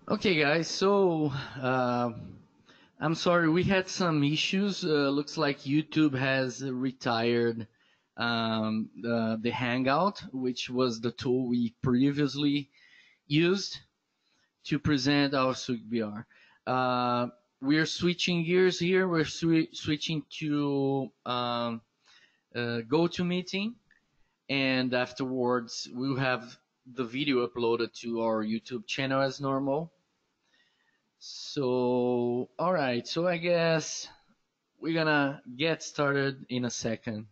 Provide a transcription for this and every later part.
Okay, guys. I'm sorry, we had some issues. Looks like YouTube has retired the Hangout, which was the tool we previously used to present our SUG BR. We're switching gears here. We're switching to GoToMeeting, and afterwards we'll have the video uploaded to our YouTube channel as normal. So, all right. So I guess we're gonna get started in a second.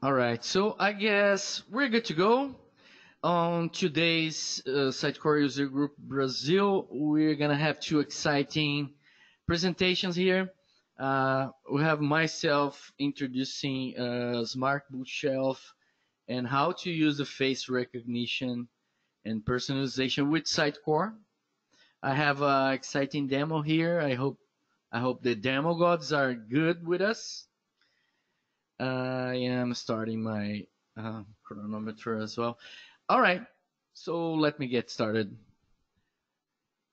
All right. So I guess we're good to go. On today's Sitecore User Group Brazil, we're gonna have two exciting presentations here. We have myself introducing Smart Bookshelf and how to use the face recognition and personalization with Sitecore. I have an exciting demo here. I hope the demo gods are good with us. I am starting my chronometer as well. All right, so let me get started.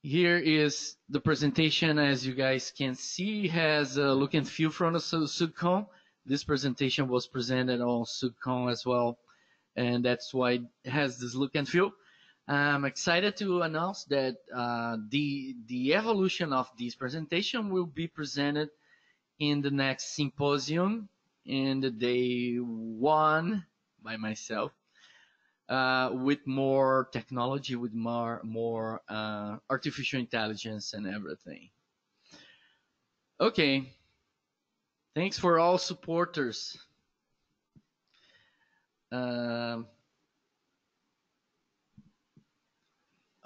Here is the presentation. As you guys can see, has a look and feel from the SUGCON. This presentation was presented on SUGCON as well, and that's why it has this look and feel. I'm excited to announce that the evolution of this presentation will be presented in the next symposium in the day one by myself, with more technology, with more artificial intelligence and everything. Okay, thanks for all supporters. Um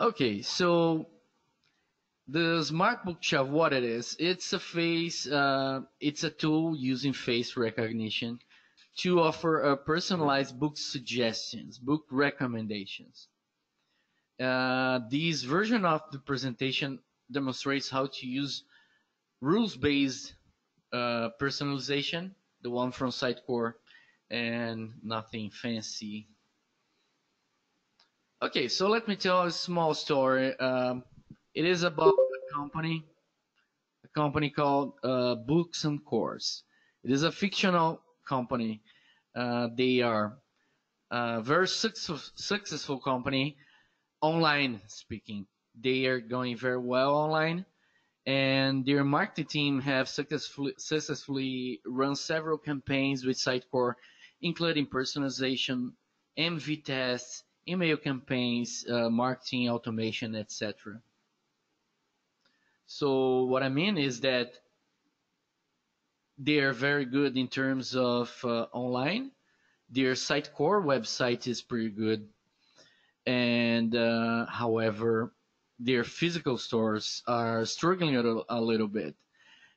okay, so the Smart Bookshelf, what it is, it's a tool using face recognition to offer personalized book suggestions, book recommendations. This version of the presentation demonstrates how to use rules-based personalization, the one from Sitecore, and nothing fancy. Okay, so let me tell a small story. It is about a company called Books and Course. It is a fictional company. They are a very successful company, online speaking. They are going very well online, and their marketing team have successfully run several campaigns with Sitecore, including personalization, MV tests, email campaigns, marketing automation, etc. So what I mean is that they are very good in terms of online. Their Sitecore website is pretty good, and however, their physical stores are struggling a little bit.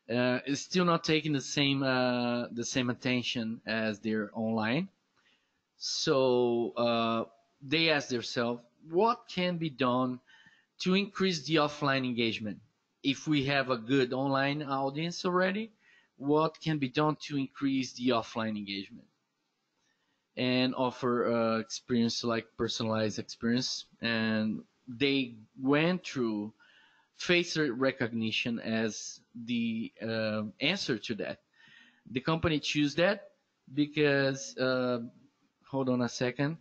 It's still not taking the same attention as their online. So they ask themselves, what can be done to increase the offline engagement? If we have a good online audience already, what can be done to increase the offline engagement and offer experience like personalized experience? And they went through face recognition as the answer to that. The company chose that because, hold on a second.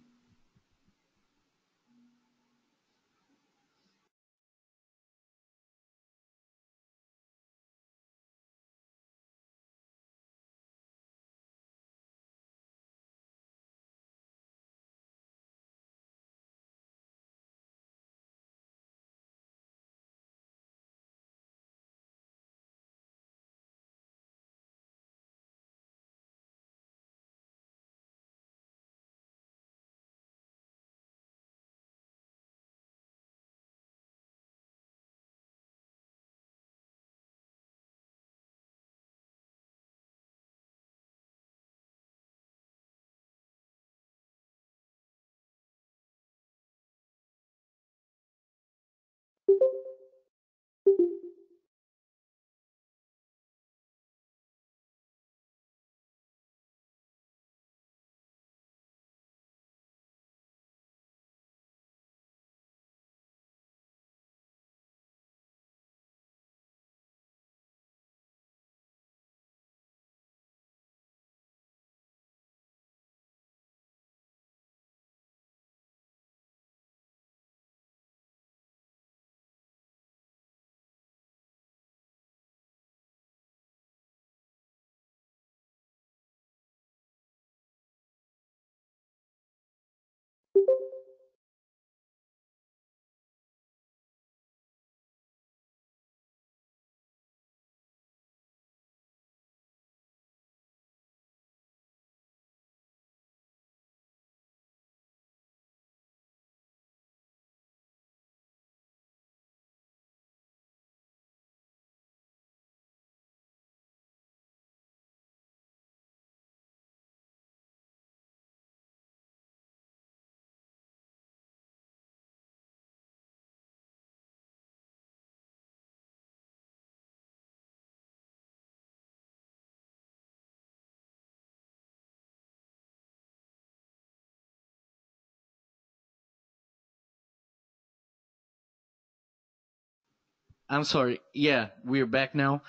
I'm sorry. Yeah, we're back now.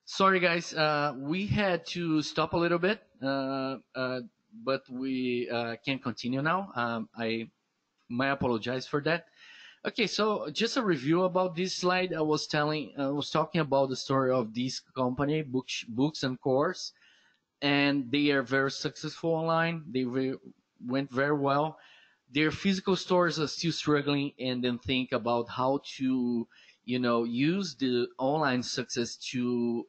Sorry, guys. We had to stop a little bit, but we can continue now. I my apologize for that. Okay, so just a review about this slide. I was talking about the story of this company, Books and Course, and they are very successful online. Went very well. Their physical stores are still struggling, and then think about how to, use the online success to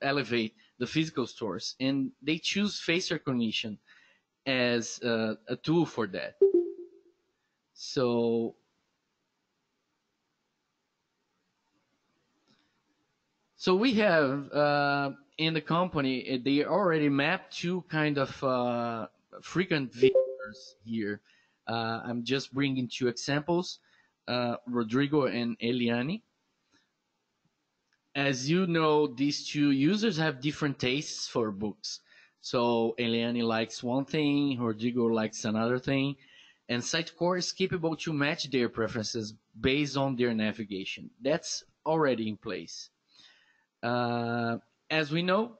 elevate the physical stores, and they choose face recognition as a tool for that. So we have in the company, they already mapped two kind of frequent visitors here. I'm just bringing two examples, Rodrigo and Eliane. As you know, these two users have different tastes for books. So Eliane likes one thing, Rodrigo likes another thing, and Sitecore is capable to match their preferences based on their navigation. That's already in place. Uh, as we know,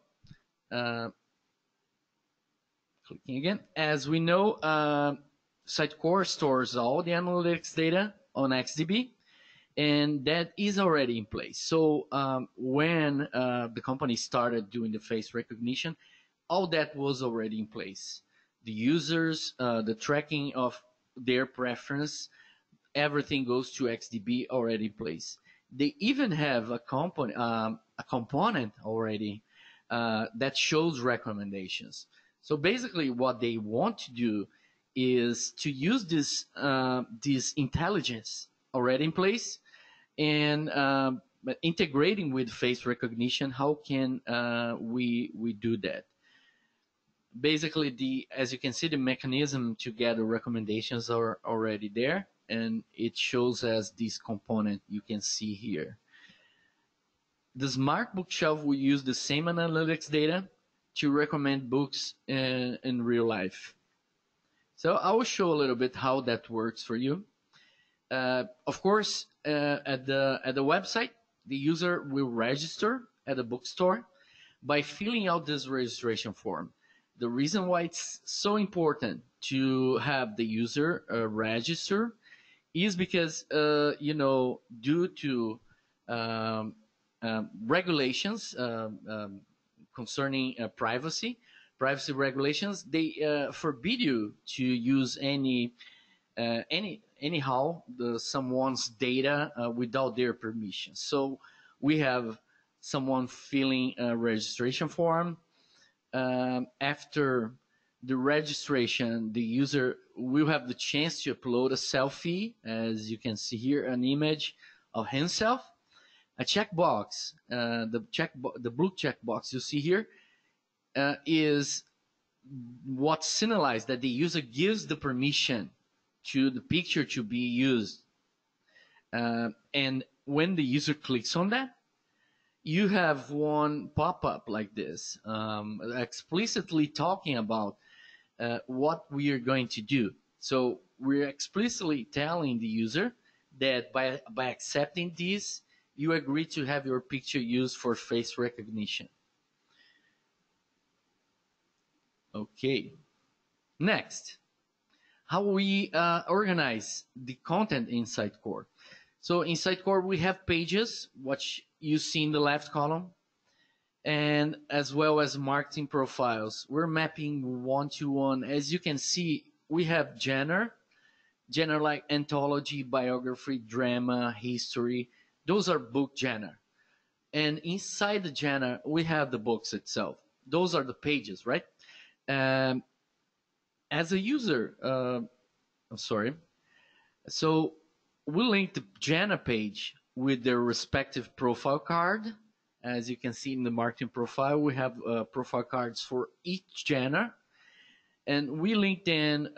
uh, clicking again, as we know, Sitecore stores all the analytics data on XDB, and that is already in place. So when the company started doing the face recognition, all that was already in place. The users, the tracking of their preference, everything goes to XDB already in place. They even have a component already that shows recommendations. So basically, what they want to do is to use this intelligence already in place and integrating with face recognition. How can we do that? Basically, as you can see, the mechanism to gather recommendations are already there, and it shows as this component you can see here. The smart bookshelf will use the same analytics data to recommend books in real life. So I will show a little bit how that works for you. Of course, at the website, the user will register at the bookstore by filling out this registration form. The reason why it's so important to have the user register is because, due to regulations concerning privacy regulations, they forbid you to use anyhow someone's data without their permission. So we have someone filling a registration form. After the registration, the user will have the chance to upload a selfie, as you can see here, an image of himself, a checkbox. The blue checkbox you see here is what signalizes that the user gives the permission to the picture to be used. And when the user clicks on that, you have one pop-up like this, explicitly talking about what we are going to do. So we're explicitly telling the user that by accepting this, you agree to have your picture used for face recognition. Okay. Next, how we organize the content in Sitecore. So in Sitecore, we have pages, which you see in the left column, and as well as marketing profiles. We're mapping one-to-one. As you can see, we have genre like anthology, biography, drama, history. Those are book genre. And inside the genre, we have the books itself. Those are the pages, right? As a user, I'm sorry. So we link the genre page with their respective profile card. As you can see in the marketing profile, we have profile cards for each genre. And we linked in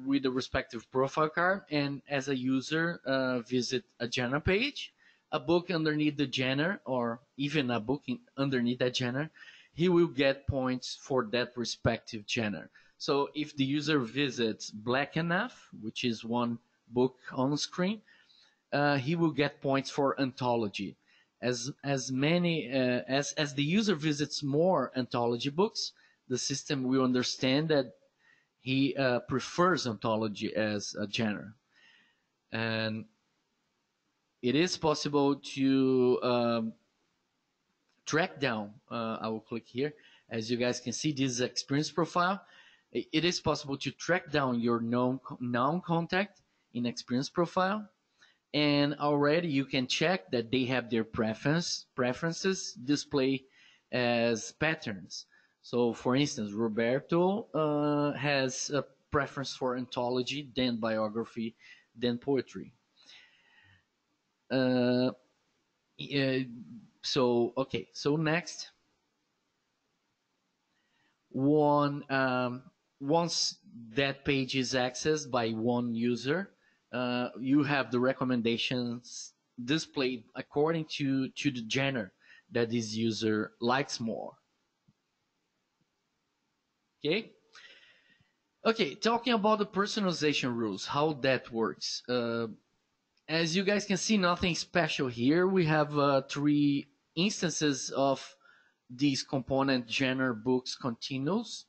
with the respective profile card. And as a user, visit a genre page, a book underneath the genre, or even a book underneath that genre, he will get points for that respective genre. So if the user visits Black Enough, which is one book on screen, he will get points for ontology. As many as the user visits more ontology books, the system will understand that he prefers ontology as a genre. And it is possible to track down. I will click here. As you guys can see, this is experience profile. It is possible to track down your noun contact in experience profile. And already you can check that they have their preferences display as patterns. So for instance, Roberto has a preference for anthology, then biography, then poetry. So next, once that page is accessed by one user, you have the recommendations displayed according to the genre that this user likes more. Okay, talking about the personalization rules, how that works. As you guys can see, nothing special here. We have 3 instances of these component genre books continuous.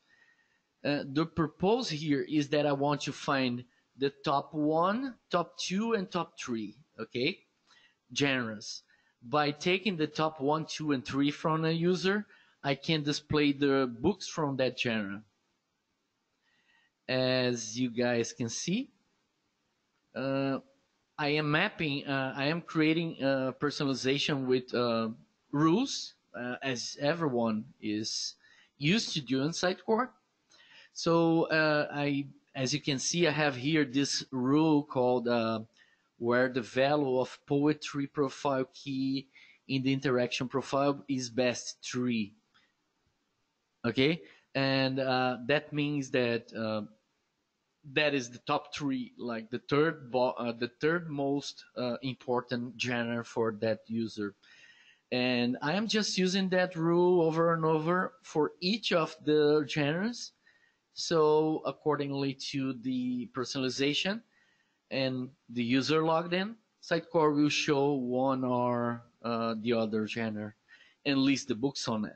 The purpose here is that I want to find the top 1, top 2, and top 3, okay, genres. By taking the top 1, 2, and 3 from a user, I can display the books from that genre. As you guys can see, I am creating personalization with rules, as everyone is used to do in Sitecore. So as you can see, I have here this rule called where the value of poetry profile key in the interaction profile is best 3. Okay, and that means that that is the top 3, like the third most important genre for that user. And I am just using that rule over and over for each of the genres. So accordingly to the personalization and the user logged in, Sitecore will show one or the other genre and list the books on it.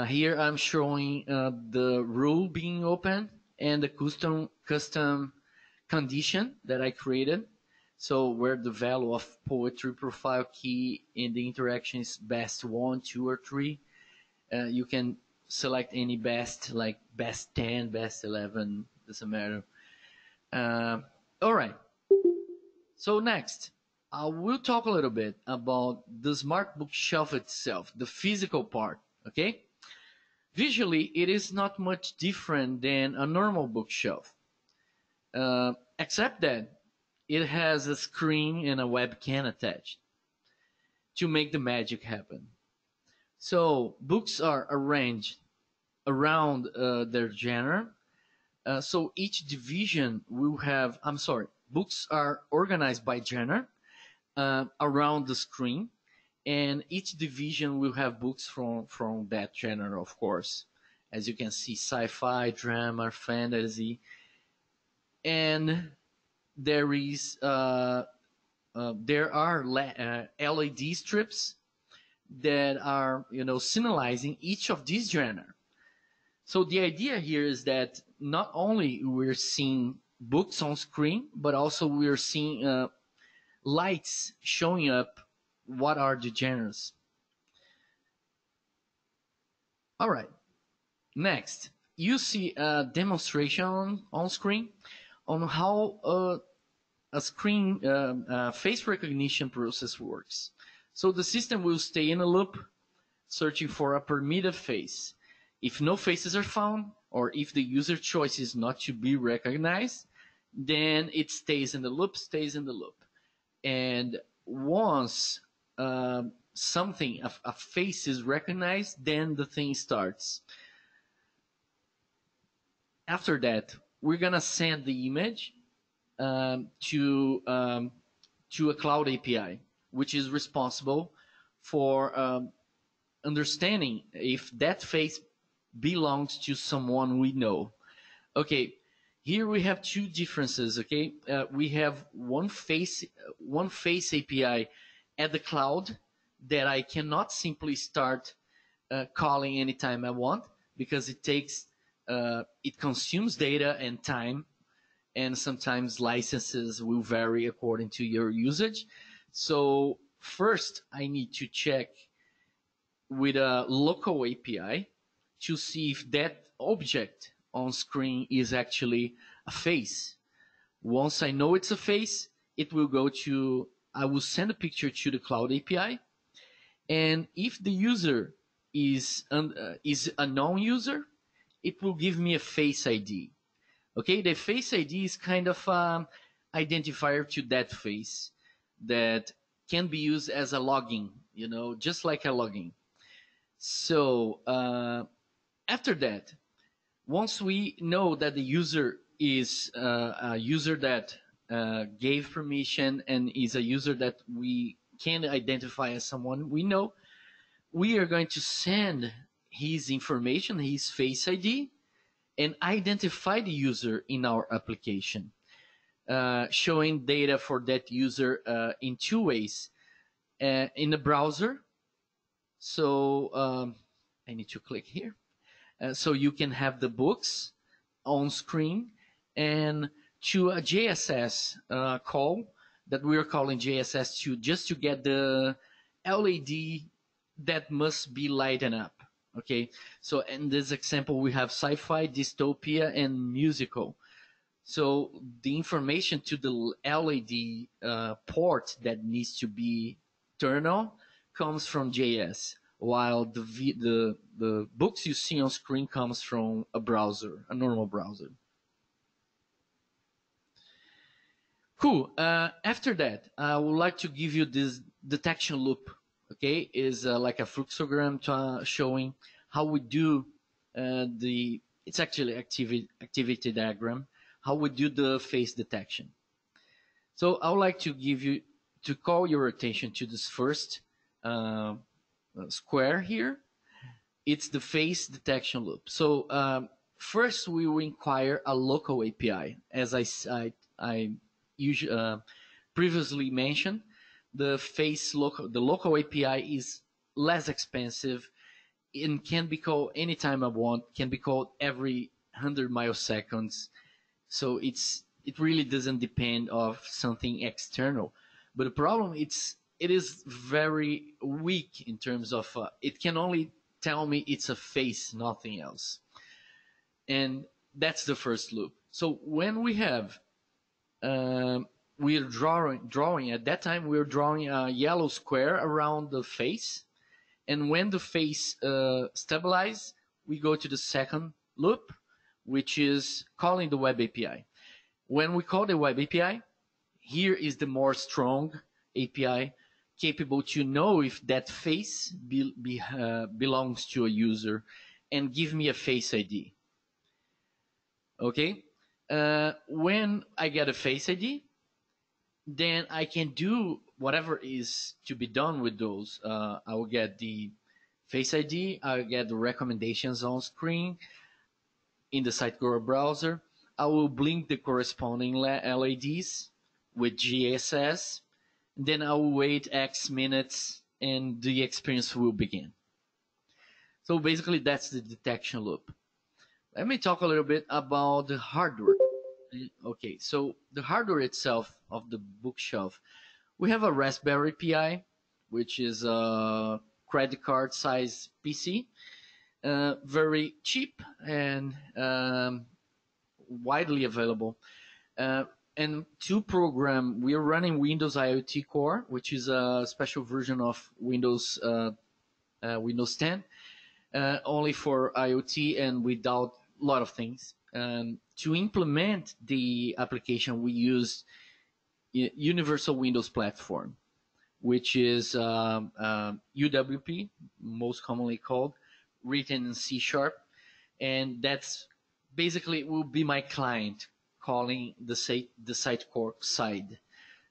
Here I'm showing the rule being open and the custom condition that I created. So where the value of poetry profile key in the interaction is best 1, 2, or 3. You can select any best, like best 10, best 11, doesn't matter. All right. So next, I will talk a little bit about the smart bookshelf itself, the physical part, okay? Visually, it is not much different than a normal bookshelf, except that it has a screen and a webcam attached to make the magic happen. So books are arranged around their genre. So each division will have, books are organized by genre around the screen, and each division will have books from that genre, of course. As you can see, sci-fi, drama, fantasy, and there are LED strips that are, signalizing each of these genre. So the idea here is that not only we're seeing books on screen, but also we're seeing lights showing up what are the genres. All right. Next, you see a demonstration on screen on how a screen face recognition process works. So the system will stay in a loop, searching for a permitted face. If no faces are found, or if the user choice is not to be recognized, then it stays in the loop. And once a face is recognized, then the thing starts. After that, we're gonna send the image to a cloud API, which is responsible for understanding if that face belongs to someone we know. Okay, Here we have two differences. Okay, we have one face API at the cloud that I cannot simply start calling anytime I want, because it consumes data and time, and sometimes licenses will vary according to your usage. So first I need to check with a local API to see if that object on screen is actually a face. Once I know it's a face, I will send a picture to the cloud API, and if the user is a known user, it will give me a face ID. Okay, the face ID is kind of identifier to that face that can be used as a login, just like a login. So after that, once we know that the user is a user that gave permission and is a user that we can identify as someone we know, we are going to send his information, his face ID, and identify the user in our application, showing data for that user in two ways. In the browser, so I need to click here. So you can have the books on screen, and to a JSS call that we are calling JSS2, just to get the LED that must be lighten up. Okay, so in this example we have sci-fi, dystopia, and musical. So the information to the LED port that needs to be turned on comes from JS, while the books you see on screen comes from a browser, a normal browser. Cool. After that, I would like to give you this detection loop. Okay, is like a fluxogram showing how we do it's actually activity diagram, how we do the face detection. So I would like to call your attention to this first square here. It's the face detection loop. So first we will inquire a local API. As I usually previously mentioned, the local API is less expensive and can be called anytime I want, can be called every 100 milliseconds. So it really doesn't depend of something external. But the problem it is very weak in terms of it can only tell me it's a face, nothing else. And that's the first loop. So when we have we're drawing at that time we're drawing a yellow square around the face, and when the face stabilizes, we go to the second loop, which is calling the web API. When we call the web API, here is the more strong API, capable to know if that face belongs to a user and give me a face ID. Okay, when I get a face ID, then I can do whatever is to be done with those. I will get the face ID, I'll get the recommendations on screen in the Sitegrower browser. I will blink the corresponding LEDs with GSS. Then I will wait X minutes and the experience will begin. So basically that's the detection loop. Let me talk a little bit about the hardware. Okay, so the hardware itself of the bookshelf, we have a Raspberry Pi, which is a credit card size PC, very cheap and widely available. And to program, we are running Windows IoT Core, which is a special version of Windows 10, only for IoT and without a lot of things. To implement the application, we use Universal Windows Platform, which is UWP, most commonly called, written in C#, and that's basically will be my client calling the Sitecore side.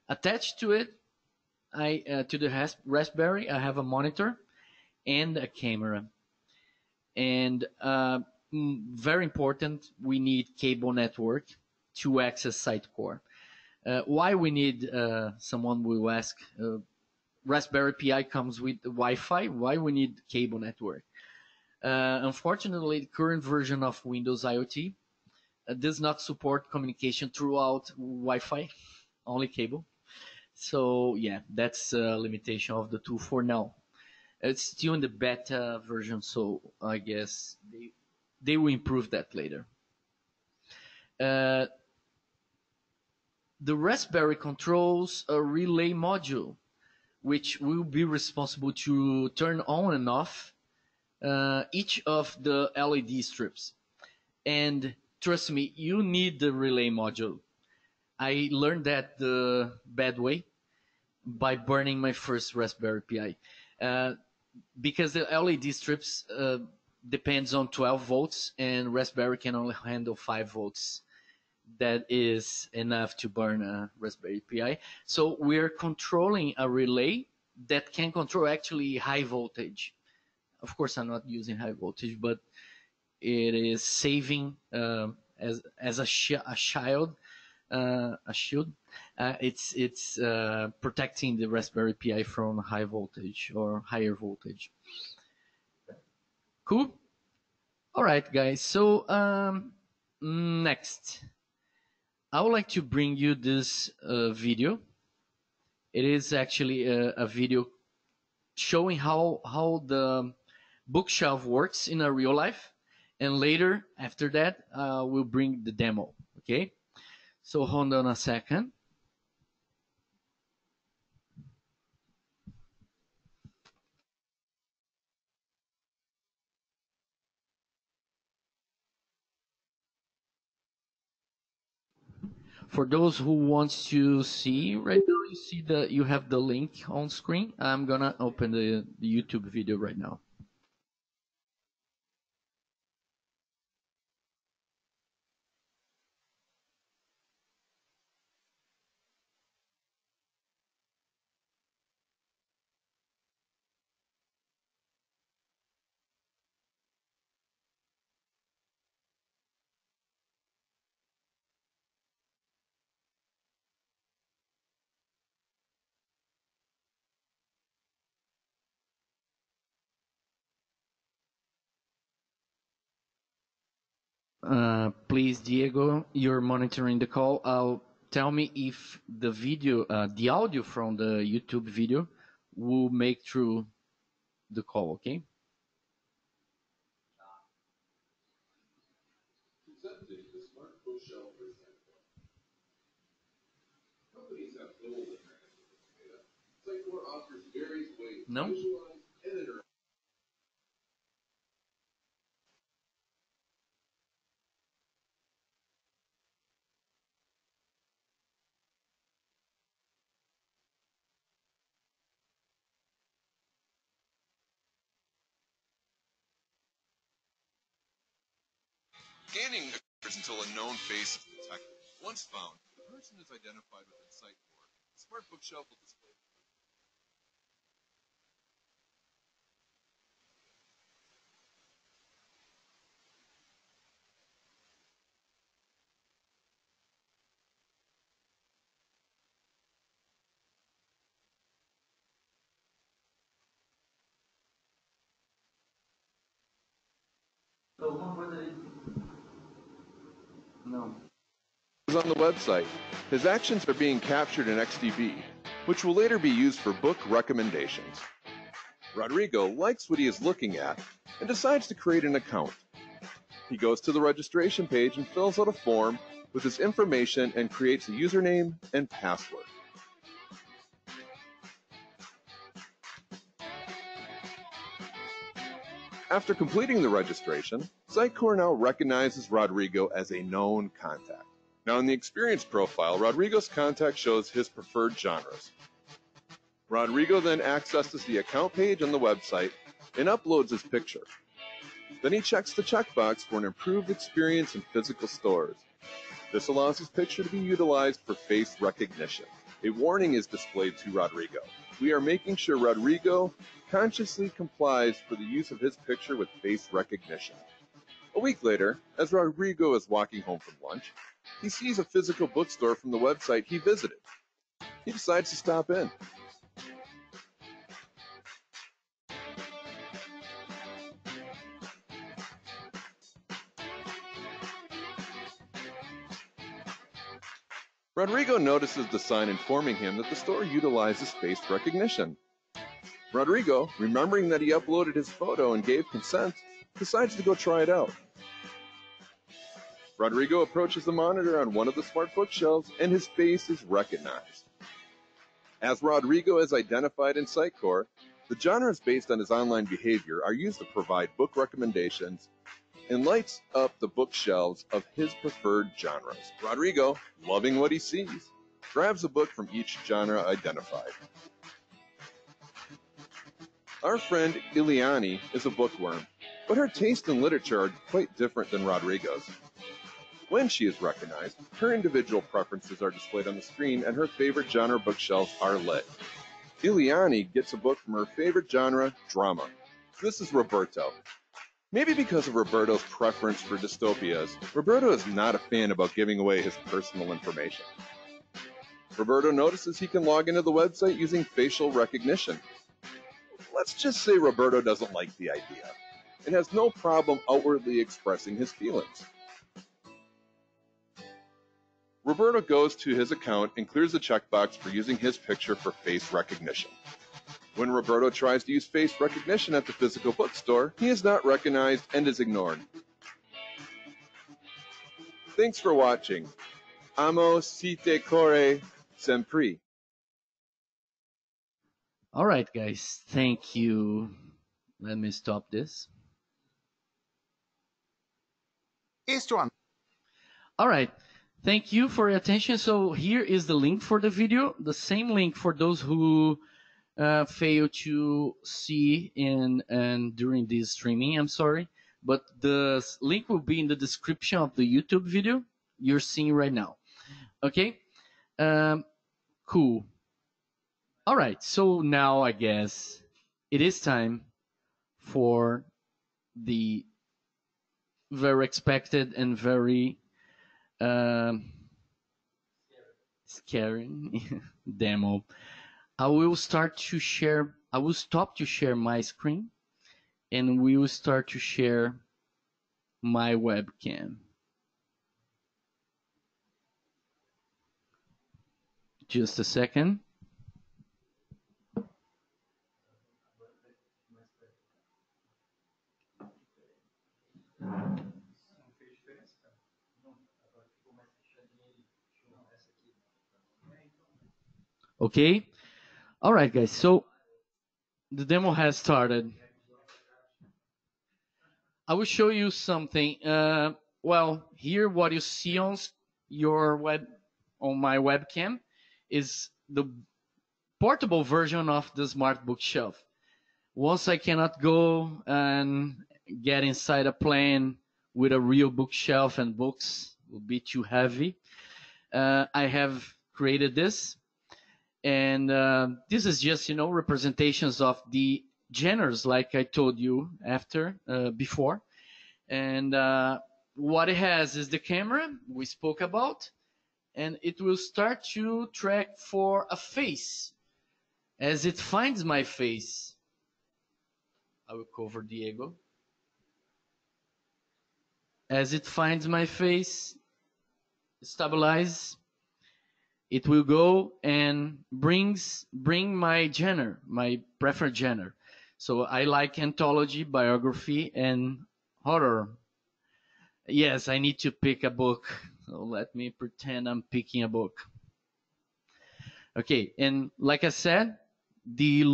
Attached to it, to the Raspberry, I have a monitor and a camera. And very important, we need cable network to access Sitecore. Why we need, someone will ask, Raspberry Pi comes with Wi-Fi. Why we need cable network? Unfortunately, the current version of Windows IoT does not support communication throughout Wi-Fi, only cable. So yeah, that's a limitation of the tool for now. It's still in the beta version, so I guess they will improve that later. The Raspberry controls a relay module, which will be responsible to turn on and off each of the LED strips. And trust me, you need the relay module. I learned that the bad way by burning my first Raspberry Pi. Because the LED strips depends on 12 volts, and Raspberry can only handle 5 volts. That is enough to burn a Raspberry Pi. So we're controlling a relay that can control actually high voltage. Of course, I'm not using high voltage, but it is saving as a shield. It's protecting the Raspberry Pi from high voltage or higher voltage. Cool. All right, guys. So next, I would like to bring you this video. It is actually a video showing how the bookshelf works in a real life, and later after that we'll bring the demo. Okay, so hold on a second. For those who want to see right now, you have the link on screen. I'm gonna open the YouTube video right now. Please, Diego, you're monitoring the call. Tell me if the video, the audio from the YouTube video will make through the call, okay? No? Scanning occurs until a known face is detected. Once found, the person is identified within Sitecore. The smart bookshelf will display. No. On the website, his actions are being captured in XDB, which will later be used for book recommendations. Rodrigo likes what he is looking at and decides to create an account. He goes to the registration page and fills out a form with his information and creates a username and password. After completing the registration, Sitecore now recognizes Rodrigo as a known contact. Now in the experience profile, Rodrigo's contact shows his preferred genres. Rodrigo then accesses the account page on the website and uploads his picture. Then he checks the checkbox for an improved experience in physical stores. This allows his picture to be utilized for face recognition. A warning is displayed to Rodrigo. We are making sure Rodrigo consciously complies for the use of his picture with face recognition. A week later, as Rodrigo is walking home from lunch, he sees a physical bookstore from the website he visited. He decides to stop in. Rodrigo notices the sign informing him that the store utilizes face recognition. Rodrigo, remembering that he uploaded his photo and gave consent, decides to go try it out. Rodrigo approaches the monitor on one of the smart bookshelves and his face is recognized. As Rodrigo is identified in Sitecore, the genres based on his online behavior are used to provide book recommendations and lights up the bookshelves of his preferred genres. Rodrigo, loving what he sees, grabs a book from each genre identified. Our friend Ileani is a bookworm, but her taste in literature are quite different than Rodrigo's. When she is recognized, her individual preferences are displayed on the screen and her favorite genre bookshelves are lit. Ileani gets a book from her favorite genre, drama. This is Roberto. Maybe because of Roberto's preference for dystopias, Roberto is not a fan about giving away his personal information. Roberto notices he can log into the website using facial recognition. Let's just say Roberto doesn't like the idea and has no problem outwardly expressing his feelings. Roberto goes to his account and clears the checkbox for using his picture for face recognition. When Roberto tries to use face recognition at the physical bookstore, he is not recognized and is ignored. Thanks for watching. Amo si te corre sempre. All right, guys. Thank you. Let me stop this. All right. Thank you for your attention. So here is the link for the video. The same link for those who fail to see during this streaming. I'm sorry. But the link will be in the description of the YouTube video you're seeing right now. Okay? Cool. All right. So now I guess it is time for the very expected and very scary demo. I will stop to share my screen and we will start to share my webcam. Just a second. Okay. All right, guys. So the demo has started. I will show you something. Well, here what you see on my webcam is the portable version of the smart bookshelf. Once I cannot go and get inside a plane with a real bookshelf and books will be too heavy, I have created this. And this is just, representations of the genres, like I told you before. And what it has is the camera we spoke about, and it will start to track for a face. As it finds my face, I will cover Diego. As it finds my face, stabilize. It will go and bring my genre, my preferred genre. So I like anthology, biography, and horror. Yes, I need to pick a book. So let me pretend I'm picking a book. Okay, and like I said, the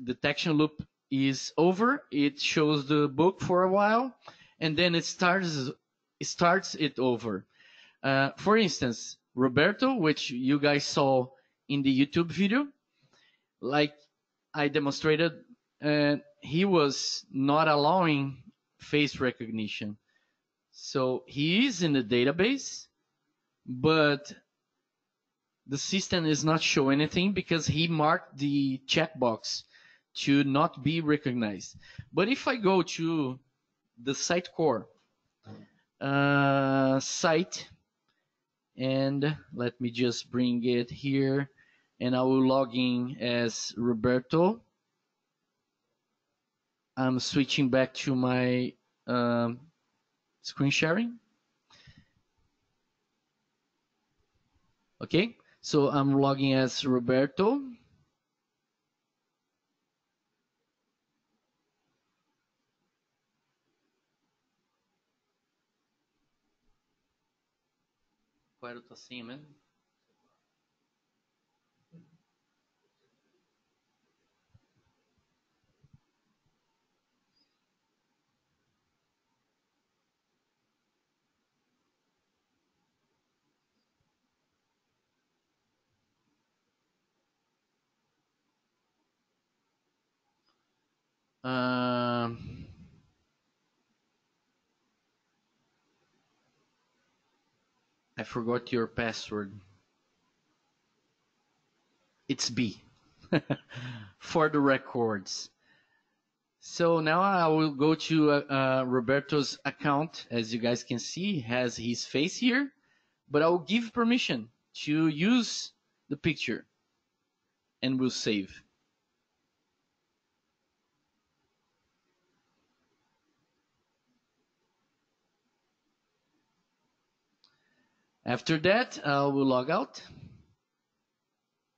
detection loop is over. It shows the book for a while, and then it starts it over. For instance, Roberto, which you guys saw in the YouTube video, like I demonstrated, he was not allowing face recognition. So he is in the database, but the system is not showing anything because he marked the checkbox to not be recognized. But if I go to the Sitecore site, and let me just bring it here, and I will log in as Roberto. I'm switching back to my screen sharing. Okay, so I'm logging as Roberto. Qual era a tua senha mesmo? I forgot your password. It's B. For the records. So now I will go to Roberto's account. As you guys can see, he has his face here, but I will give permission to use the picture and we'll save. After that, I will log out.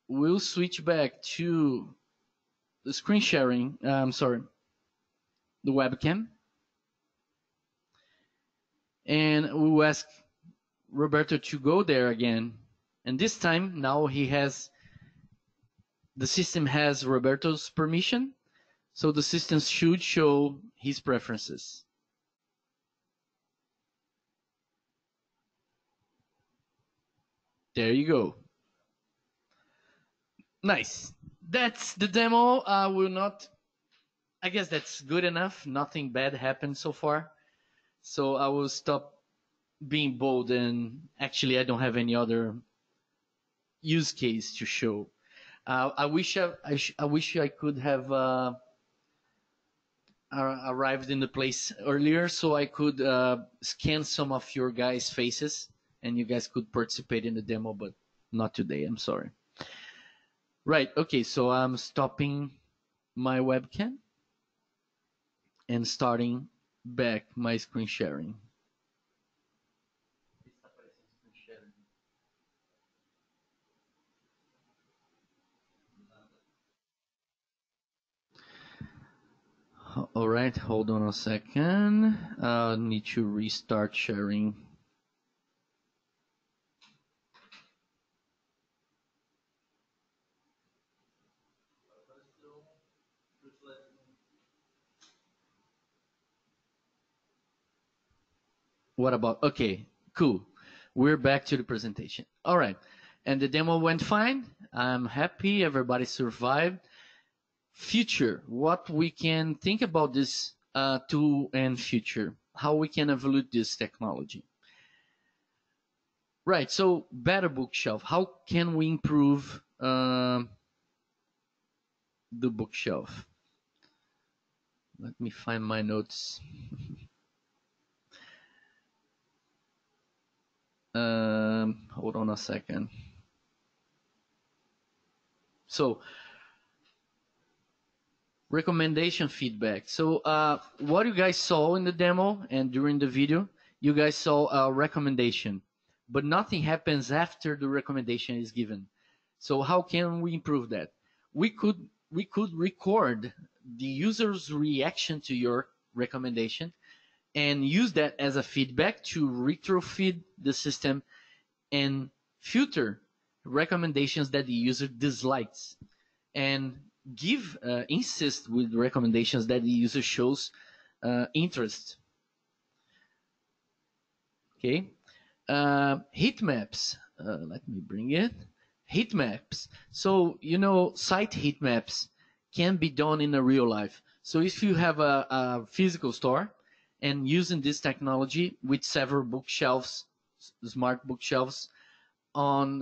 We'll switch back to the screen sharing. I'm sorry, the webcam. And we'll ask Roberto to go there again. And this time, now the system has Roberto's permission, so the system should show his preferences. There you go. Nice. That's the demo. I guess that's good enough. Nothing bad happened so far. So I will stop being bold, and actually I don't have any other use case to show. I wish I could have arrived in the place earlier so I could scan some of your guys' faces and you guys could participate in the demo, but not today. I'm sorry. Right. Okay. So I'm stopping my webcam and starting back my screen sharing. All right, hold on a second. Need to restart sharing. What about, okay, cool. We're back to the presentation. All right, and the demo went fine. I'm happy everybody survived. Future, what we can think about this tool and future, how we can evolve this technology. Right, so better bookshelf. How can we improve the bookshelf? Let me find my notes. Hold on a second. So, recommendation feedback. So, what you guys saw in the demo and during the video, you guys saw a recommendation, but nothing happens after the recommendation is given. So, how can we improve that? We could record the user's reaction to your recommendation and use that as a feedback to retrofeed the system and filter recommendations that the user dislikes and insist with recommendations that the user shows interest. Okay, heat maps. Let me bring it. Heat maps. So site heat maps can be done in a real life. So if you have a physical store and using this technology with several bookshelves, smart bookshelves on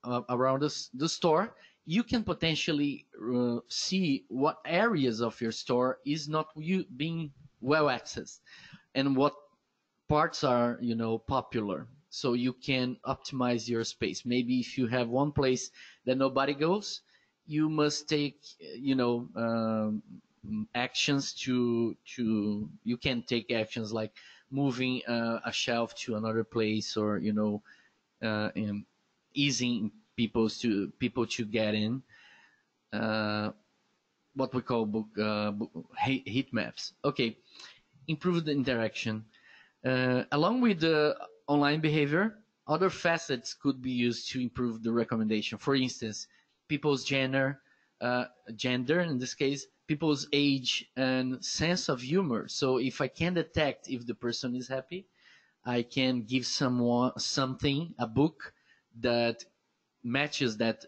around the store, you can potentially see what areas of your store is not being well accessed and what parts are, popular. So you can optimize your space. Maybe if you have one place that nobody goes, you must take, actions to you can take actions like moving a shelf to another place, or easing people to get in. Uh, what we call heat maps. Okay, improve the interaction. Along with the online behavior, other facets could be used to improve the recommendation. For instance, people's gender in this case, people's age and sense of humor. So if I can detect if the person is happy, I can give someone something, a book that matches that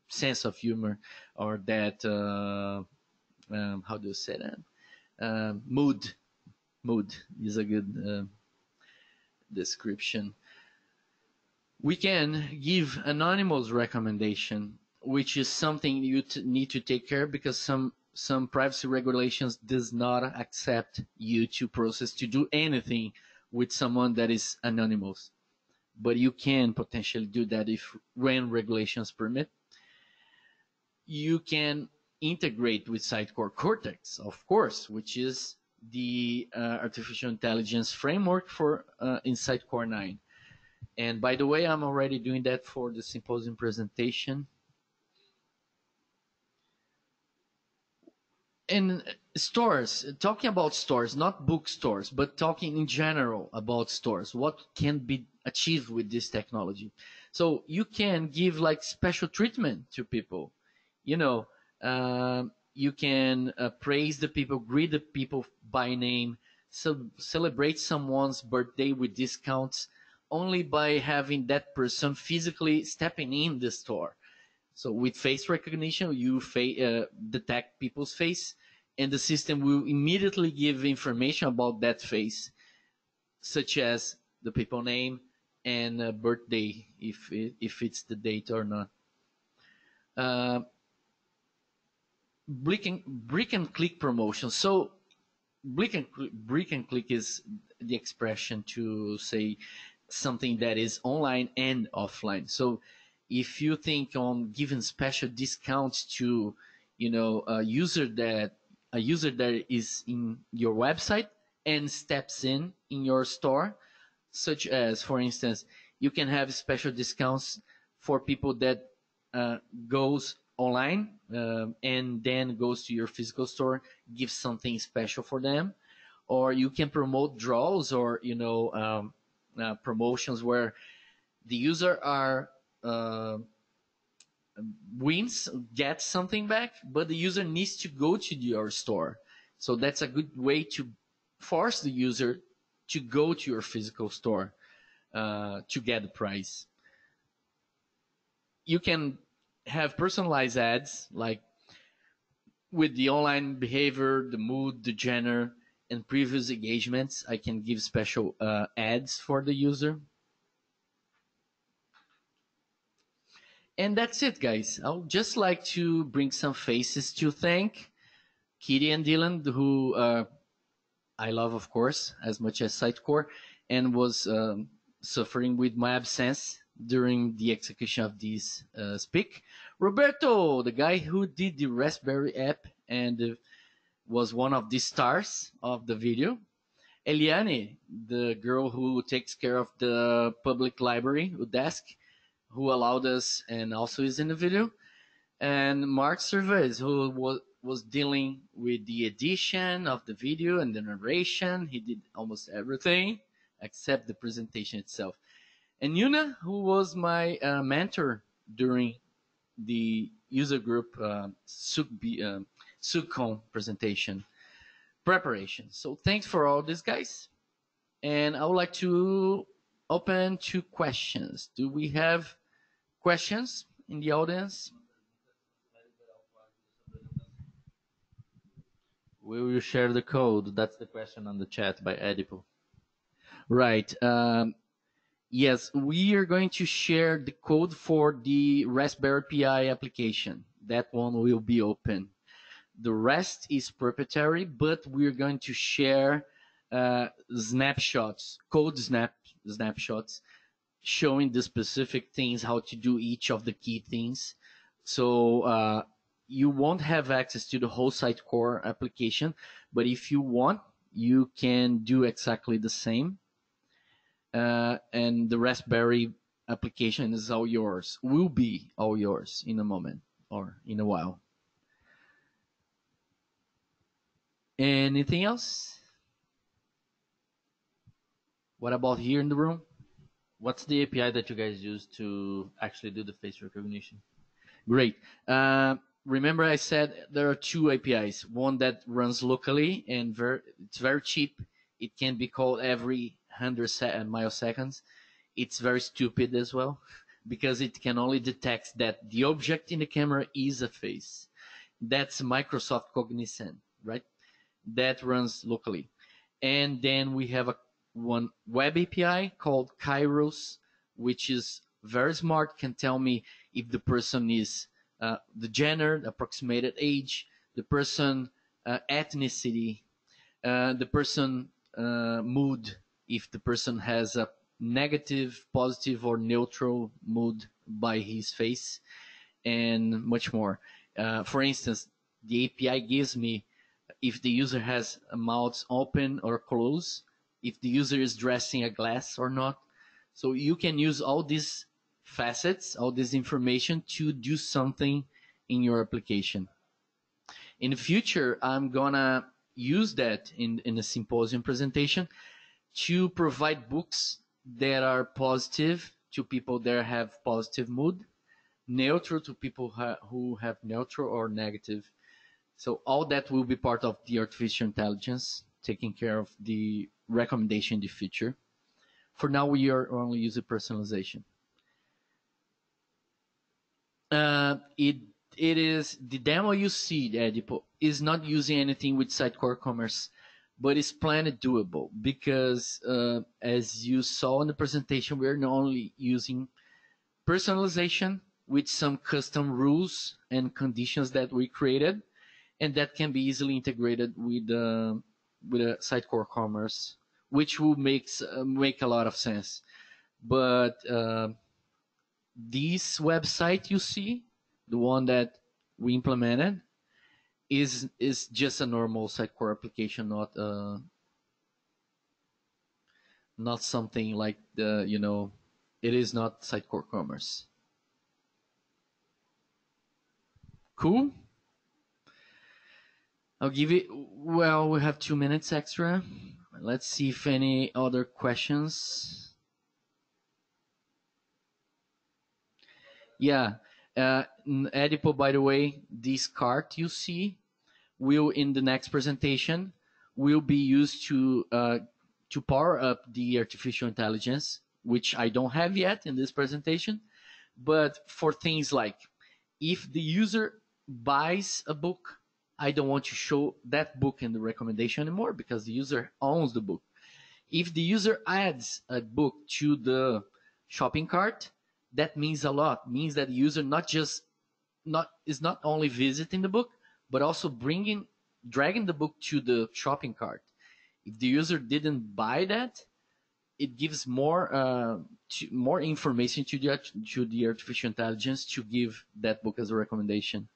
sense of humor, or that how do you say that, mood is a good description. We can give anonymous recommendation, which is something you need to take care, because some privacy regulations does not accept you to process to do anything with someone that is anonymous, but you can potentially do that if when regulations permit. You can integrate with Sitecore Cortex, of course, which is the artificial intelligence framework for in Sitecore 9. And by the way, I'm already doing that for the symposium presentation. And stores, talking about stores, not bookstores, but talking in general about stores, what can be achieved with this technology. So you can give like special treatment to people. You can praise the people, greet the people by name, so celebrate someone's birthday with discounts only by having that person physically stepping in the store. So with face recognition, you detect people's face, and the system will immediately give information about that face, such as the people name and birthday, if it's the date or not. Brick and click promotion. So brick and click is the expression to say something that is online and offline. So if you think on giving special discounts to a user that is in your website and steps in your store, such as, for instance, you can have special discounts for people that goes online and then goes to your physical store, give something special for them. Or you can promote draws, or promotions where the user are wins, gets something back, but the user needs to go to your store. So that's a good way to force the user to go to your physical store to get the prize. You can have personalized ads, like with the online behavior, the mood, the genre, and previous engagements. I can give special ads for the user. And that's it, guys. I would just like to bring some faces to thank Kitty and Dylan, who I love, of course, as much as Sitecore, and was suffering with my absence during the execution of this speak. Roberto, the guy who did the Raspberry app and was one of the stars of the video. Eliane, the girl who takes care of the public library desk, who allowed us and also is in the video. And Mark Cervez, who was dealing with the edition of the video and the narration. He did almost everything except the presentation itself. And Yuna, who was my mentor during the user group SUGCon presentation preparation. So thanks for all this, guys. And I would like to open to questions. Do we have questions in the audience? We will share the code. That's the question on the chat by Edipo. Right. Yes, we are going to share the code for the Raspberry Pi application. That one will be open. The rest is proprietary, but we're going to share snapshots, snapshots, showing the specific things, how to do each of the key things. So you won't have access to the whole Sitecore application, but if you want, you can do exactly the same. And the Raspberry application is all yours, will be all yours in a moment or in a while. Anything else? What about here in the room? What's the API that you guys use to actually do the face recognition? Great. Remember I said there are two APIs. One that runs locally and it's very cheap. It can be called every 100 milliseconds. It's very stupid as well because it can only detect that the object in the camera is a face. That's Microsoft Cognizant, right? That runs locally. And then we have one web API called Kairos, which is very smart, can tell me if the person is the gender, the approximated age, the person ethnicity, the person mood, if the person has a negative, positive, or neutral mood by his face, and much more. For instance, the API gives me if the user has a mouth open or closed, if the user is dressing a glass or not. So you can use all these facets, all this information to do something in your application. In the future, I'm gonna use that in a symposium presentation to provide books that are positive to people that have positive mood, neutral to people who have neutral or negative. So all that will be part of the artificial intelligence, taking care of the recommendation in the future. For now, we are only using personalization. It is the demo you see, Edipo, is not using anything with Sitecore Commerce, but it's planned doable because as you saw in the presentation, we're not only using personalization with some custom rules and conditions that we created, and that can be easily integrated with a Sitecore Commerce, which will make a lot of sense. But this website you see, the one that we implemented, is just a normal Sitecore application, not something like it is not Sitecore Commerce. Cool. I'll give it. Well, we have 2 minutes extra. Let's see if any other questions. Yeah, Edipo, by the way, this card you see will, in the next presentation, will be used to power up the artificial intelligence, which I don't have yet in this presentation, but for things like if the user buys a book, I don't want to show that book in the recommendation anymore because the user owns the book. If the user adds a book to the shopping cart, that means a lot. It means that the user is not only visiting the book, but also dragging the book to the shopping cart. If the user didn't buy that, it gives more information to the artificial intelligence to give that book as a recommendation.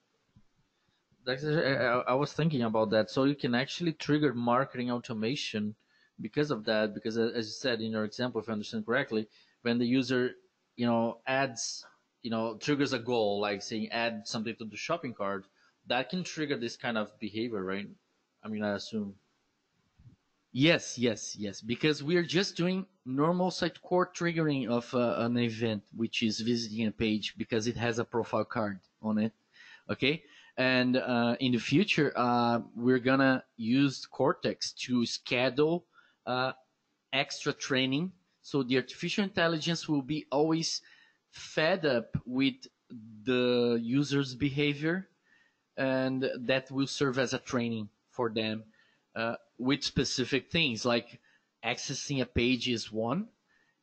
I was thinking about that. So you can actually trigger marketing automation because of that. Because as you said in your example, if I understand correctly, when the user, adds, triggers a goal, like saying add something to the shopping cart, that can trigger this kind of behavior, right? I mean, I assume. Yes. Because we're just doing normal Sitecore triggering of an event, which is visiting a page because it has a profile card on it. Okay. And in the future, we're gonna use Cortex to schedule extra training. So the artificial intelligence will be always fed up with the user's behavior, and that will serve as a training for them with specific things like accessing a page is one,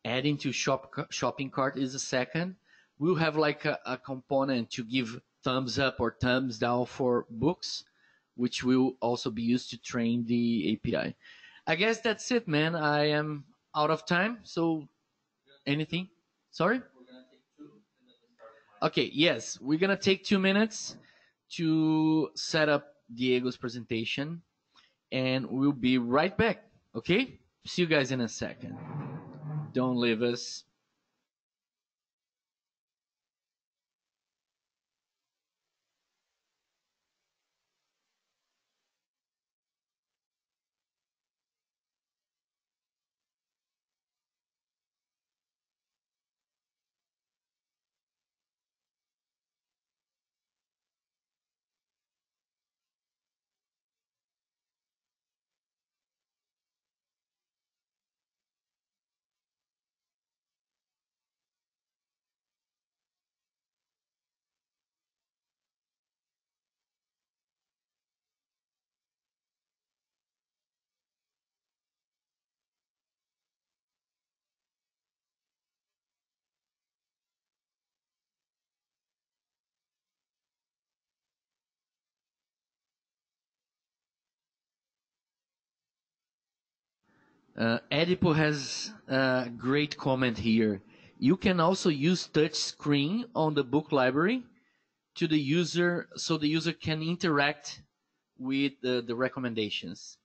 adding to shopping cart is a second. We'll have like a component to give thumbs up or thumbs down for books, which will also be used to train the API. I guess that's it, man. I am out of time. So anything? Sorry? Okay, yes, we're gonna take 2 minutes to set up Diego's presentation, and we'll be right back. Okay? See you guys in a second. Don't leave us. Edipo has a great comment here. You can also use touch screen on the book library to the user, so the user can interact with the recommendations,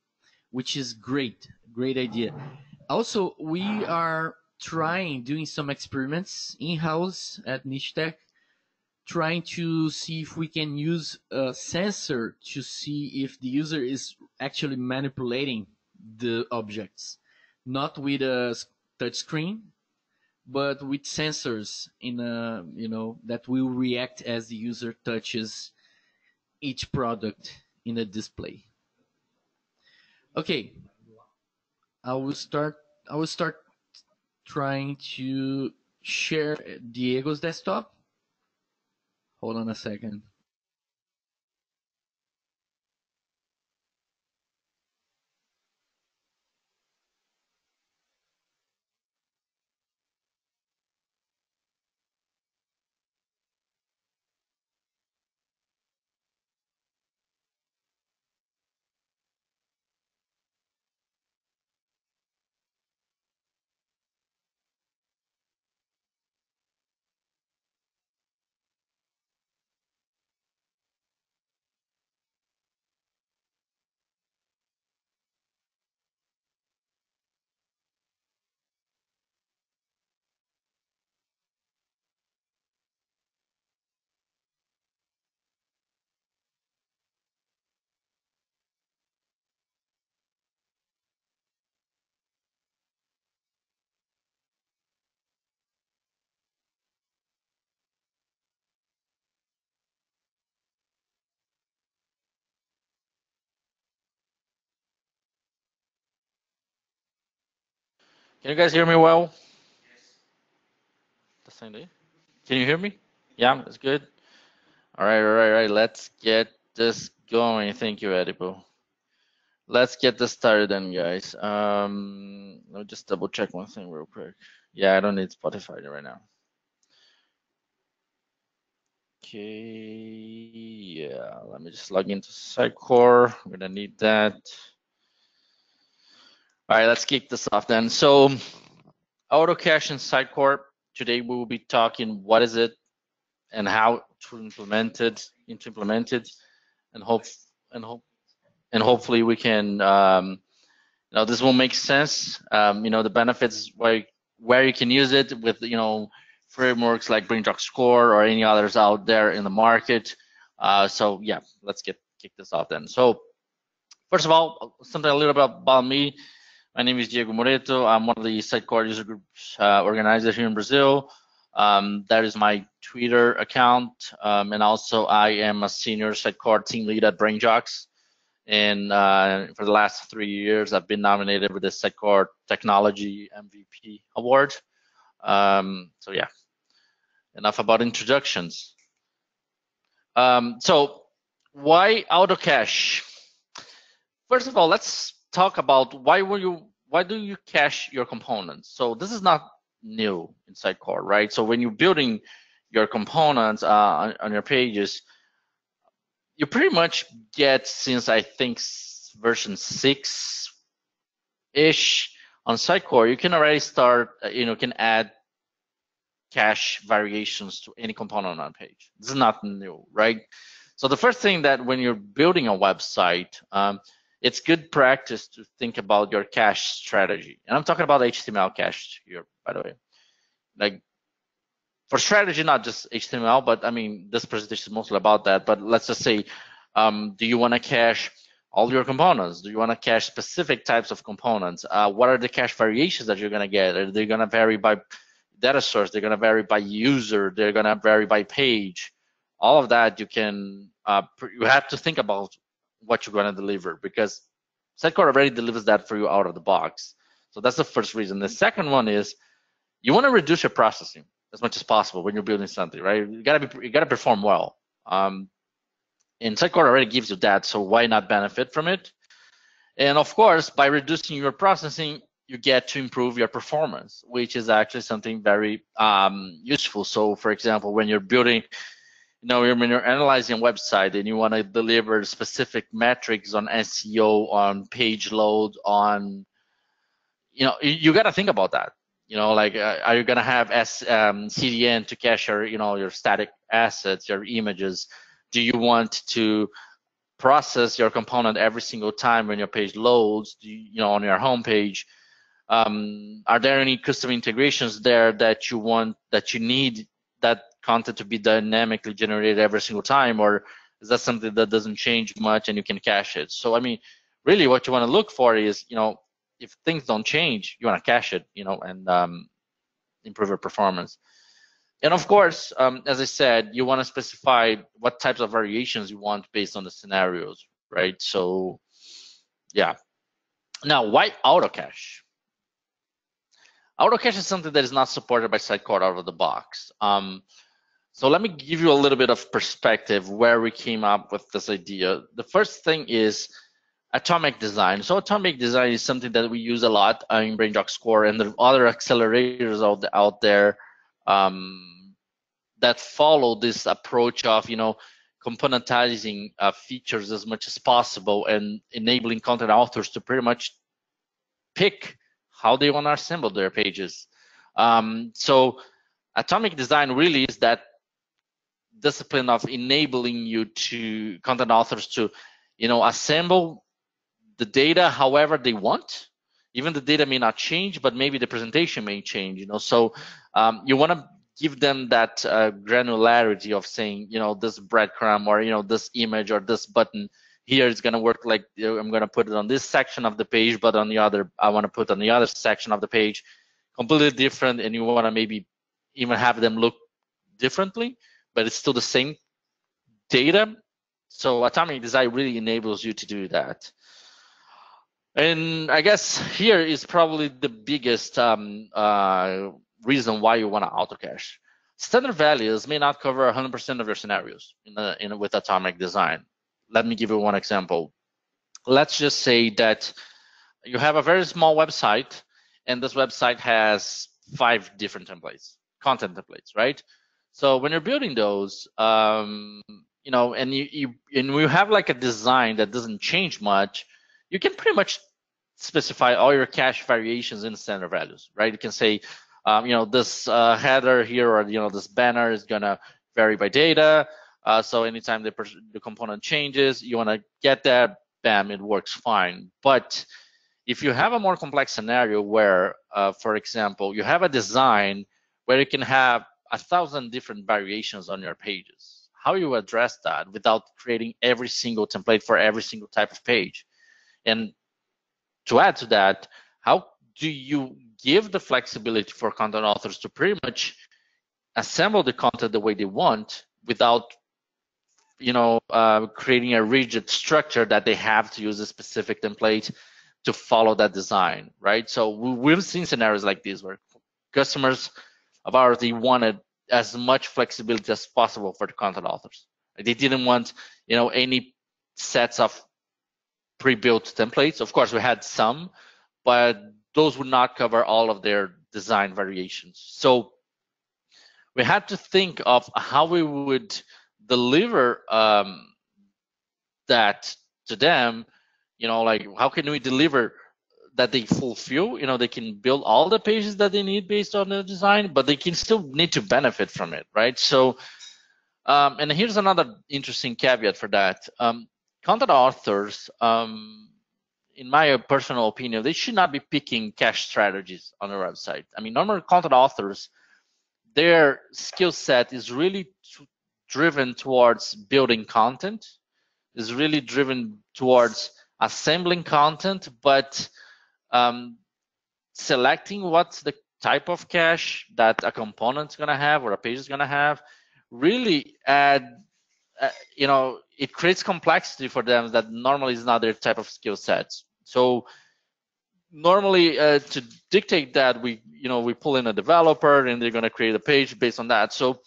which is great idea. Also, we are doing some experiments in-house at Niche Tech, trying to see if we can use a sensor to see if the user is actually manipulating the objects, not with a touch screen, but with sensors in a, that will react as the user touches each product in the display. Okay, I will start. I will start trying to share Diego's desktop. Hold on a second. Can you guys hear me well? Can you hear me? Yeah, that's good. All right, all right, all right. Let's get this going. Thank you, Edipo. Let's get this started then, guys. Let me just double check one thing real quick. Yeah, I don't need Spotify right now. Okay, yeah, let me just log into Sitecore. I'm gonna need that. All right, let's kick this off then. So, AutoCache in Sitecore. Today we will be talking what is it and how to implement it, and and hope and hopefully we can this will make sense. The benefits where you can use it with frameworks like BrainDrop Score or any others out there in the market. So yeah, let's kick this off then. So first of all, something a little bit about me. My name is Diego Moreto. I'm one of the Sitecore user groups organizers here in Brazil. That is my Twitter account, and also I am a senior Sitecore team lead at BrainJox. And for the last 3 years, I've been nominated with the Sitecore Technology MVP Award. So yeah, enough about introductions. So why AutoCache? First of all, let's talk about why do you cache your components? So this is not new in Sitecore, right? So when you're building your components on your pages, you pretty much get, since I think version 6 ish on Sitecore, you can already start, can add cache variations to any component on a page. This is not new, right? So the first thing that when you're building a website, it's good practice to think about your cache strategy. And I'm talking about HTML cache here, by the way. Like for strategy, not just HTML, but I mean, this presentation is mostly about that. But let's just say, do you want to cache all your components? Do you want to cache specific types of components? What are the cache variations that you're going to get? Are they going to vary by data source? They're going to vary by user. They're going to vary by page. All of that you can, you have to think about what you're going to deliver, because Sitecore already delivers that for you out of the box. So that's the first reason. The second one is you want to reduce your processing as much as possible when you're building something, right? You gotta perform well. And Sitecore already gives you that, so why not benefit from it? And of course, by reducing your processing, you get to improve your performance, which is actually something very useful. So, for example, when you're building, when you're analyzing a website and you want to deliver specific metrics on SEO, on page load, on, you got to think about that. Are you gonna have CDN to cache your static assets, your images? Do you want to process your component every single time when your page loads? On your home page? Are there any custom integrations there that you need that content to be dynamically generated every single time, or is that something that doesn't change much and you can cache it? So I mean, really, what you want to look for is if things don't change, you want to cache it, and improve your performance. And of course, as I said, you want to specify what types of variations you want based on the scenarios, right? So, yeah. Now, why auto cache? Auto cache is something that is not supported by Sitecore out of the box. So let me give you a little bit of perspective where we came up with this idea. The first thing is atomic design. So atomic design is something that we use a lot in BrainJox Core and the other accelerators out there that follow this approach of componentizing features as much as possible and enabling content authors to pretty much pick how they want to assemble their pages. So atomic design really is that discipline of enabling content authors to assemble the data however they want. Even the data may not change, but maybe the presentation may change. So you want to give them that granularity of saying, this breadcrumb or this image or this button here is going to work like I'm going to put it on this section of the page, but on the other I want to put on the other section of the page, completely different, and you want to maybe even have them look differently, but it's still the same data. So atomic design really enables you to do that. And I guess here is probably the biggest reason why you want to auto cache. Standard values may not cover 100% of your scenarios with atomic design. Let me give you one example. Let's just say that you have a very small website, and this website has 5 different templates, content templates, right? So when you're building those, and you have like a design that doesn't change much, you can pretty much specify all your cache variations in standard values, right? You can say, this header here or this banner is gonna vary by data. So anytime the component changes, you want to get that, bam, it works fine. But if you have a more complex scenario where, for example, you have a design where you can have 1,000 different variations on your pages, how you address that without creating every single template for every single type of page? And to add to that, how do you give the flexibility for content authors to pretty much assemble the content the way they want without creating a rigid structure that they have to use a specific template to follow that design, right? So we've seen scenarios like this where customers of ours, they wanted as much flexibility as possible for the content authors. They didn't want any sets of pre-built templates. Of course, we had some, but those would not cover all of their design variations. So we had to think of how we would deliver that to them. Like how can we deliver that they fulfill. They can build all the pages that they need based on the design, but they can still need to benefit from it, right? So, and here's another interesting caveat for that. Content authors, in my personal opinion, they should not be picking cache strategies on their website. I mean, normal content authors, their skill set is really driven towards building content, is really driven towards assembling content, but selecting what's the type of cache that a component's going to have or a page is going to have really it creates complexity for them that normally is not their type of skill sets. So normally to dictate that, we pull in a developer and they're going to create a page based on that. So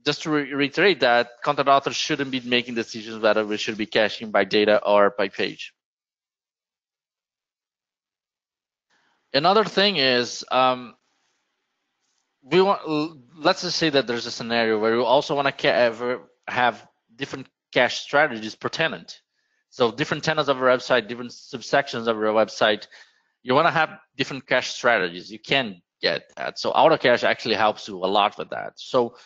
just to reiterate that, content authors shouldn't be making decisions whether we should be caching by data or by page. Another thing is, let's just say that there's a scenario where you also want to have different cache strategies per tenant. So different tenants of your website, different subsections of your website, you want to have different cache strategies. You can get that. So AutoCache actually helps you a lot with that. So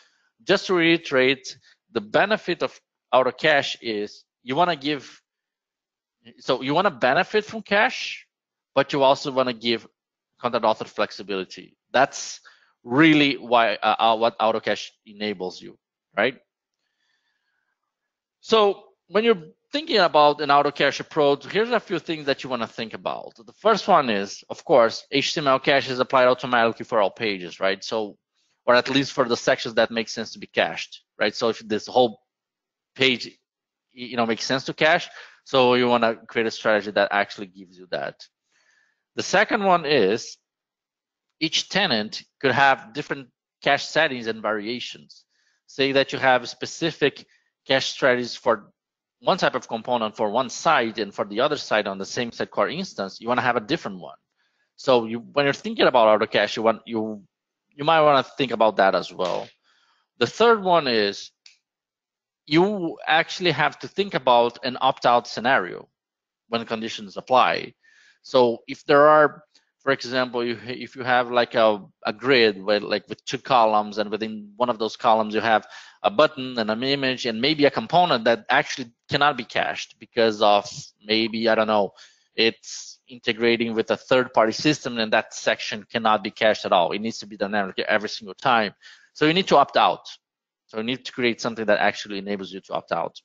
just to reiterate, the benefit of AutoCache is you want to benefit from cache, but you also want to give content author flexibility. That's really why what AutoCache enables you, right? So when you're thinking about an AutoCache approach, here's a few things that you want to think about. The first one is, of course, HTML cache is applied automatically for all pages, right? So, or at least for the sections that make sense to be cached, right? So if this whole page, makes sense to cache, so you want to create a strategy that actually gives you that. The second one is each tenant could have different cache settings and variations. Say that you have specific cache strategies for one type of component for one site, and for the other site on the same Sitecore instance, you want to have a different one. So when you're thinking about AutoCache, you might want to think about that as well. The third one is you actually have to think about an opt-out scenario when conditions apply. So if there are, for example, if you have like a grid with 2 columns, and within one of those columns you have a button and an image and maybe a component that actually cannot be cached because of maybe, I don't know, it's integrating with a third-party system, and that section cannot be cached at all. It needs to be dynamic every single time. So you need to opt out. So you need to create something that actually enables you to opt out.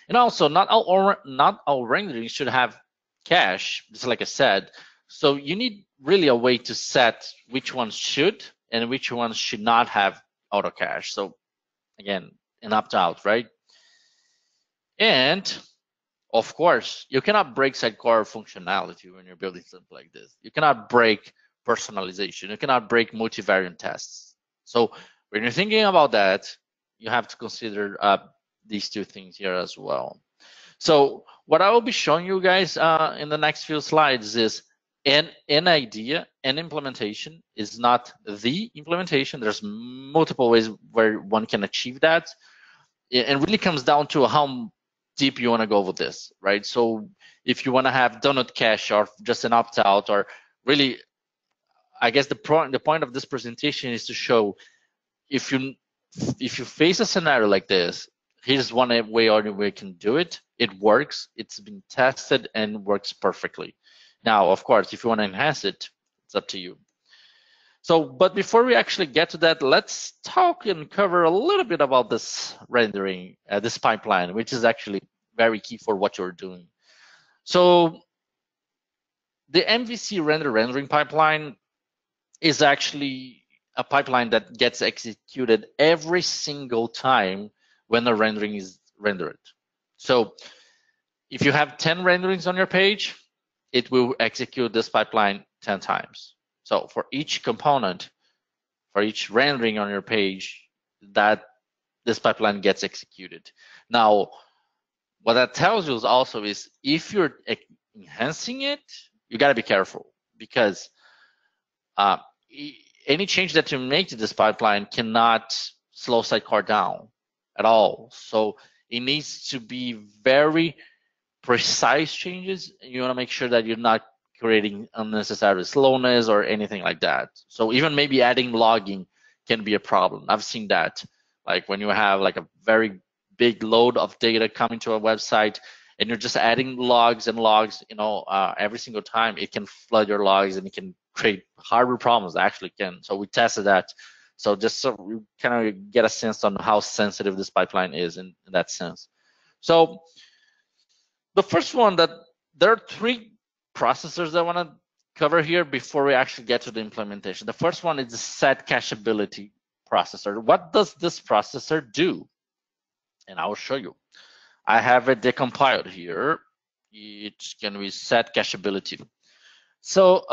And also, not all rendering should have cache, just like I said. So you need really a way to set which ones should and which ones should not have auto cache. So again, an opt-out, right? And of course, you cannot break Sitecore functionality when you're building something like this. You cannot break personalization. You cannot break multivariant tests. So when you're thinking about that, you have to consider these two things here as well. So what I will be showing you guys in the next few slides is an idea, an implementation is not the implementation. There's multiple ways where one can achieve that. It really comes down to how deep you want to go with this, right? So if you want to have donut cache or just an opt-out, or really, I guess the point of this presentation is to show if you face a scenario like this, here's one way or the way you can do it. It works. It's been tested and works perfectly. Now, of course, if you want to enhance it, it's up to you. So, but before we actually get to that, let's talk and cover a little bit about this rendering, this pipeline, which is actually very key for what you're doing. So the MVC rendering pipeline is actually a pipeline that gets executed every single time when the rendering is rendered. So if you have 10 renderings on your page, it will execute this pipeline 10 times. So for each component, for each rendering on your page, that this pipeline gets executed. Now, what that tells you is also is if you're enhancing it, you got to be careful, because any change that you make to this pipeline cannot slow Sitecore down at all. So it needs to be very precise changes. You want to make sure that you're not creating unnecessary slowness or anything like that. So even maybe adding logging can be a problem. I've seen that, like when you have like a very big load of data coming to a website and you're just adding logs and logs, every single time, it can flood your logs and it can create hardware problems. Actually can. So we tested that. So just so we kind of get a sense on how sensitive this pipeline is in that sense. So the first one, that there are three processors that I want to cover here before we actually get to the implementation. The first one is the set cacheability processor. What does this processor do? And I will show you. I have it decompiled here. It's going to be set cacheability. So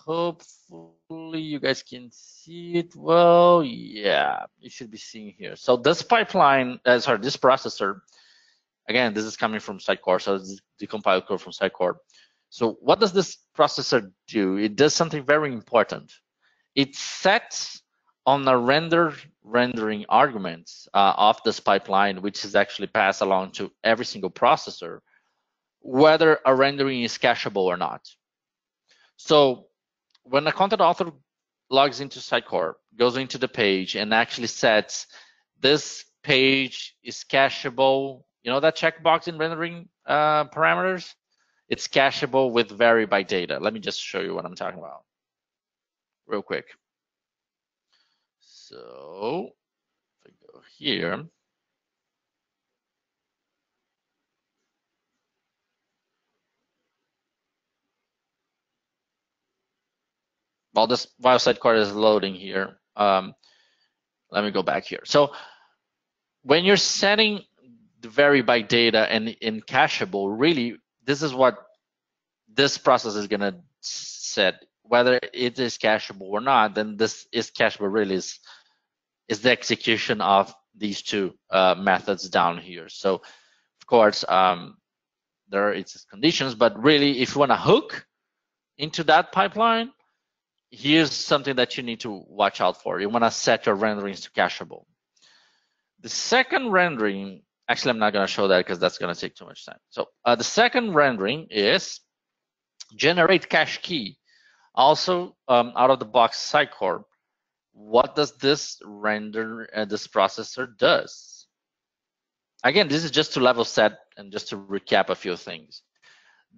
hopefully you guys can see it well. Yeah, you should be seeing here. So this pipeline, this processor, again, this is coming from Sitecore, so it's the compiled code from Sitecore. So what does this processor do? It does something very important. It sets on the rendering arguments of this pipeline, which is actually passed along to every single processor, whether a rendering is cacheable or not. So when a content author logs into Sitecore, goes into the page and actually sets this page is cacheable, that checkbox in rendering parameters, it's cacheable with vary by data. Let me just show you what I'm talking about real quick. So if I go here, while Sitecore is loading here, let me go back here. So when you're setting the vary by data and in cacheable, really, this is what this process is going to set. Whether it is cacheable or not, then this is cacheable really is the execution of these two methods down here. So of course, there are its conditions, but really if you want to hook into that pipeline, here's something that you need to watch out for. You want to set your renderings to cacheable. The second rendering, actually I'm not going to show that because that's going to take too much time. So the second rendering is generate cache key. Also, out of the box Sitecore, what does this render this processor does? Again, this is just to level set and just to recap a few things.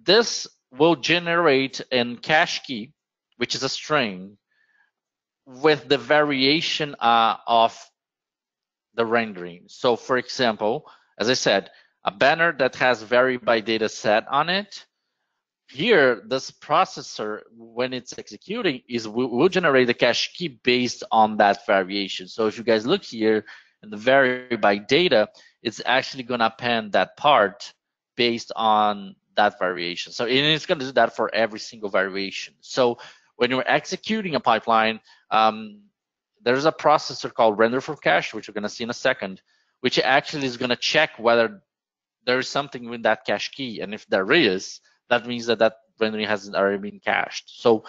This will generate a cache key, which is a string, with the variation of the rendering. So for example, as I said, a banner that has vary by data set on it, here, this processor, when it's executing, will generate a cache key based on that variation. So if you guys look here in the vary by data, it's actually going to append that part based on that variation. So it's going to do that for every single variation. So when you're executing a pipeline, there's a processor called render for cache, which we're going to see in a second, which actually is going to check whether there is something with that cache key. And if there is, that means that rendering has already been cached. So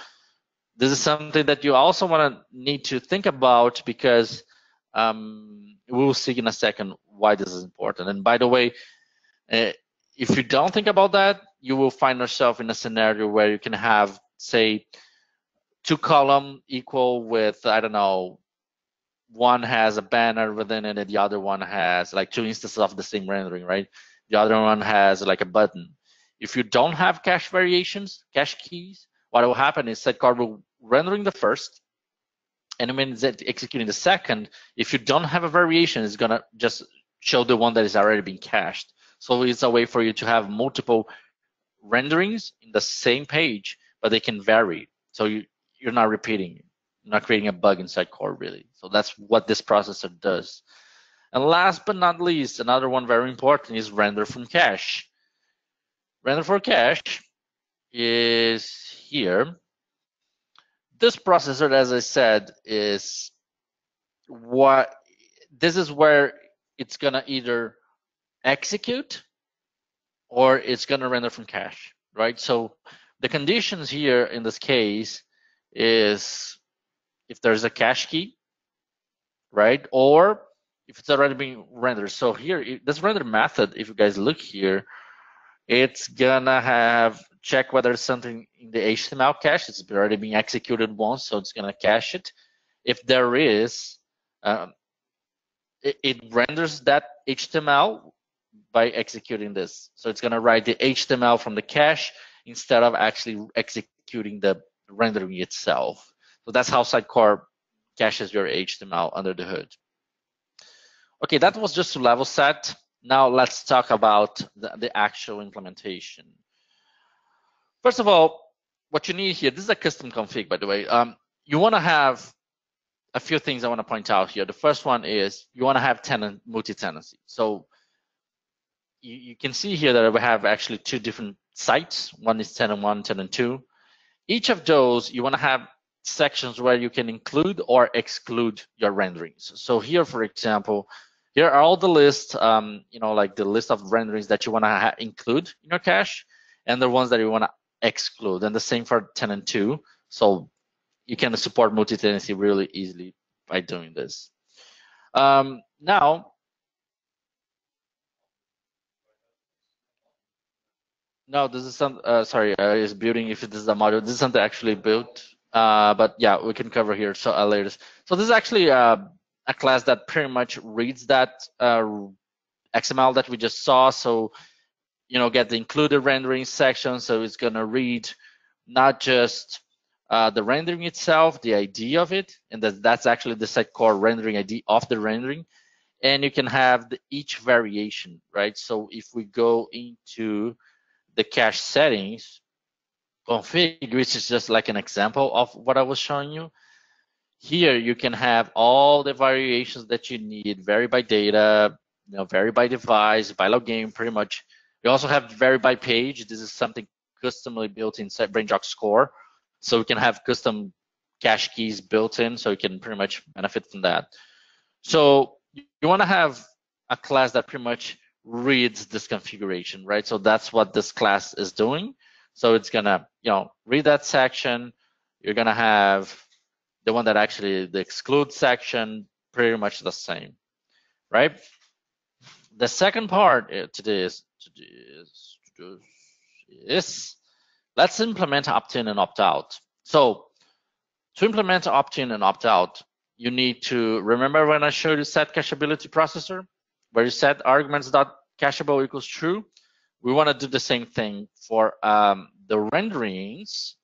this is something that you also want to need to think about, because we'll see in a second why this is important. And by the way, if you don't think about that, you will find yourself in a scenario where you can have, say, two column equal with, I don't know, one has a banner within it and the other one has like two instances of the same rendering, right? The other one has like a button. If you don't have cache variations, cache keys, what will happen is Sitecore will rendering the first, and when it's executing the second, if you don't have a variation, it's gonna just show the one that is already been cached. So it's a way for you to have multiple renderings in the same page, but they can vary. So you're not repeating, you're not creating a bug in Sitecore really. So that's what this processor does. And last but not least, another one very important is render from cache. Render for cache is here. This processor, as I said, is this is where it's gonna either execute or it's gonna render from cache, right? So the conditions here in this case is if there's a cache key, right? Or if it's already being rendered. So here, this render method, if you guys look here, it's gonna have check whether something in the HTML cache it's already been executed once, so it's gonna cache it. If there is, it renders that HTML by executing this. So it's gonna write the HTML from the cache instead of actually executing the rendering itself. So that's how Sidecar caches your HTML under the hood. Okay, that was just to level set. Now let's talk about the actual implementation. First of all, what you need here, this is a custom config, by the way. You want to have a few things I want to point out here. The first one is you want to have tenant multi-tenancy. So you can see here that we have actually two different sites. One is tenant 1, tenant 2. Each of those, you want to have sections where you can include or exclude your renderings. So here, for example, here are all the lists, like the list of renderings that you want to include in your cache, and the ones that you want to exclude. And the same for tenant 2. So you can support multi-tenancy really easily by doing this. No, this is some, sorry, is building if this is a module. This is something actually built, but yeah, we can cover here so later. So this is actually a class that pretty much reads that XML that we just saw. So, get the included rendering section. So it's gonna read not just the rendering itself, the ID of it, and that's actually the Sidecar rendering ID of the rendering. And you can have each variation, right? So if we go into the cache settings config, which is just like an example of what I was showing you. Here you can have all the variations that you need, vary by data, vary by device, by login, pretty much. You also have vary by page. This is something customly built inside BrainJox Core. So we can have custom cache keys built in, so you can pretty much benefit from that. So you want to have a class that pretty much reads this configuration, right? So that's what this class is doing. So it's gonna, read that section. You're gonna have the one that actually the exclude section, pretty much the same, right? The second part to this is let's implement opt-in and opt-out. So to implement opt-in and opt-out, you need to remember when I showed you set cacheability processor, where you set arguments.cacheable equals true. We want to do the same thing for the renderings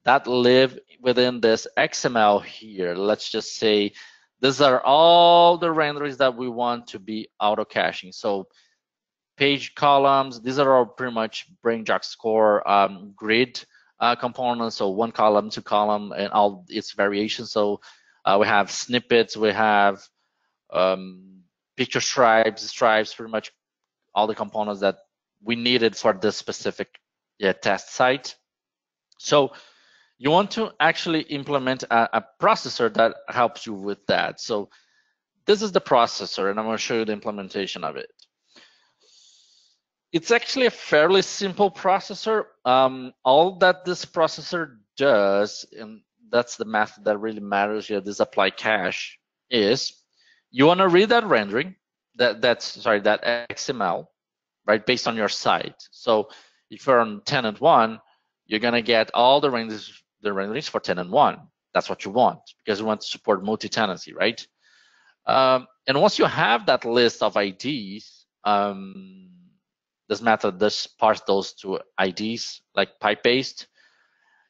that live within this XML here. Let's just say these are all the renderings that we want to be auto caching. So page columns, these are all pretty much BrainJox Core grid components. So 1 column, 2 column, and all its variations. So we have snippets, we have picture stripes, pretty much all the components that we needed for this specific test site. So you want to actually implement a processor that helps you with that. So this is the processor, and I'm going to show you the implementation of it. It's actually a fairly simple processor. All that this processor does, and that's the method that really matters here, this apply cache, is you want to read that rendering, that XML, right, based on your site. So if you're on tenant 1, you're going to get all the renderings for tenant 1. That's what you want, because you want to support multi-tenancy, right? And once you have that list of IDs, this method just parse those to IDs, like pipe-based.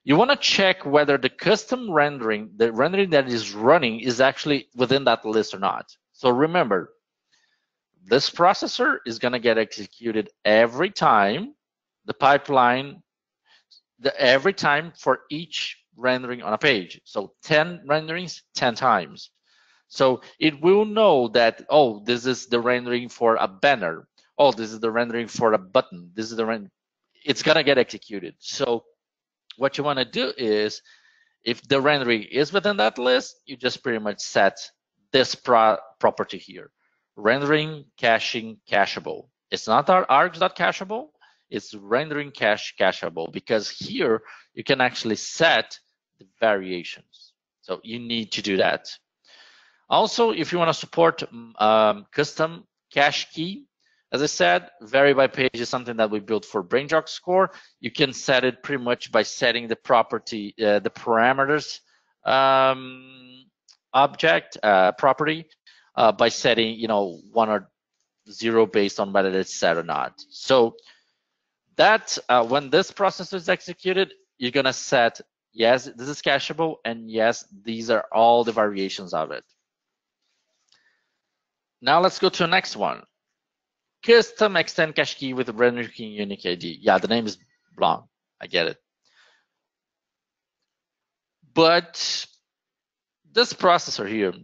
You want to check whether the custom rendering, the rendering that is running, is actually within that list or not. So remember, this processor is going to get executed every time the pipeline, every time for each rendering on a page. So 10 renderings, 10 times. So it will know that, oh, this is the rendering for a banner. Oh, this is the rendering for a button. This is the rendering. It's going to get executed. So what you want to do is, if the rendering is within that list, you just pretty much set this property here. Rendering, caching, cacheable. It's not our args.cacheable. It's rendering cacheable, because here you can actually set the variations. So you need to do that. Also, if you want to support custom cache key, As I said, vary by page is something that we built for BrainJog Score. You can set it pretty much by setting the property, the parameters object property by setting, 1 or 0 based on whether it's set or not. So that when this process is executed, you're gonna set yes, this is cacheable, and yes, these are all the variations of it. Now let's go to the next one. Custom extend cache key with rendering unique ID. Yeah, the name is long. I get it. But this processor here,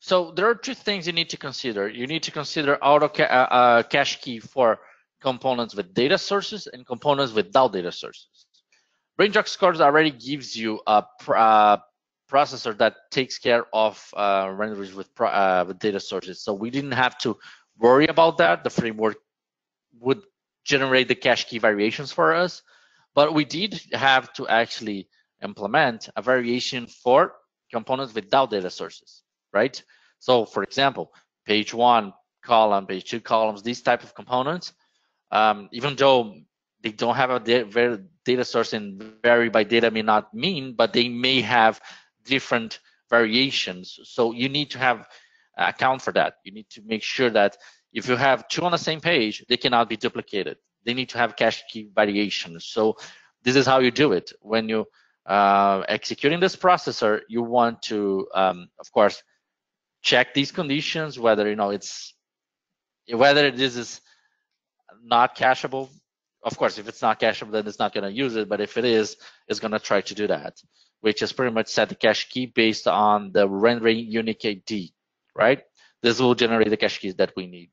so there are two things you need to consider. You need to consider auto cache key for components with data sources and components without data sources. BrainJog Scores already gives you a processor that takes care of renderings with data sources. So we didn't have to worry about that. The framework would generate the cache key variations for us, but we did have to actually implement a variation for components without data sources, right? So for example, page 1 column, page 2 columns, these type of components, even though they don't have a data source and vary by data may not mean, but they may have different variations. So you need to have account for that. You need to make sure that if you have 2 on the same page, they cannot be duplicated. They need to have cache key variations. So this is how you do it. When you executing this processor, you want to, of course, check these conditions, whether whether this is not cacheable. Of course, if it's not cacheable, then it's not going to use it. But if it is, it's going to try to do that, which is pretty much set the cache key based on the rendering unique ID, right? This will generate the cache keys that we need.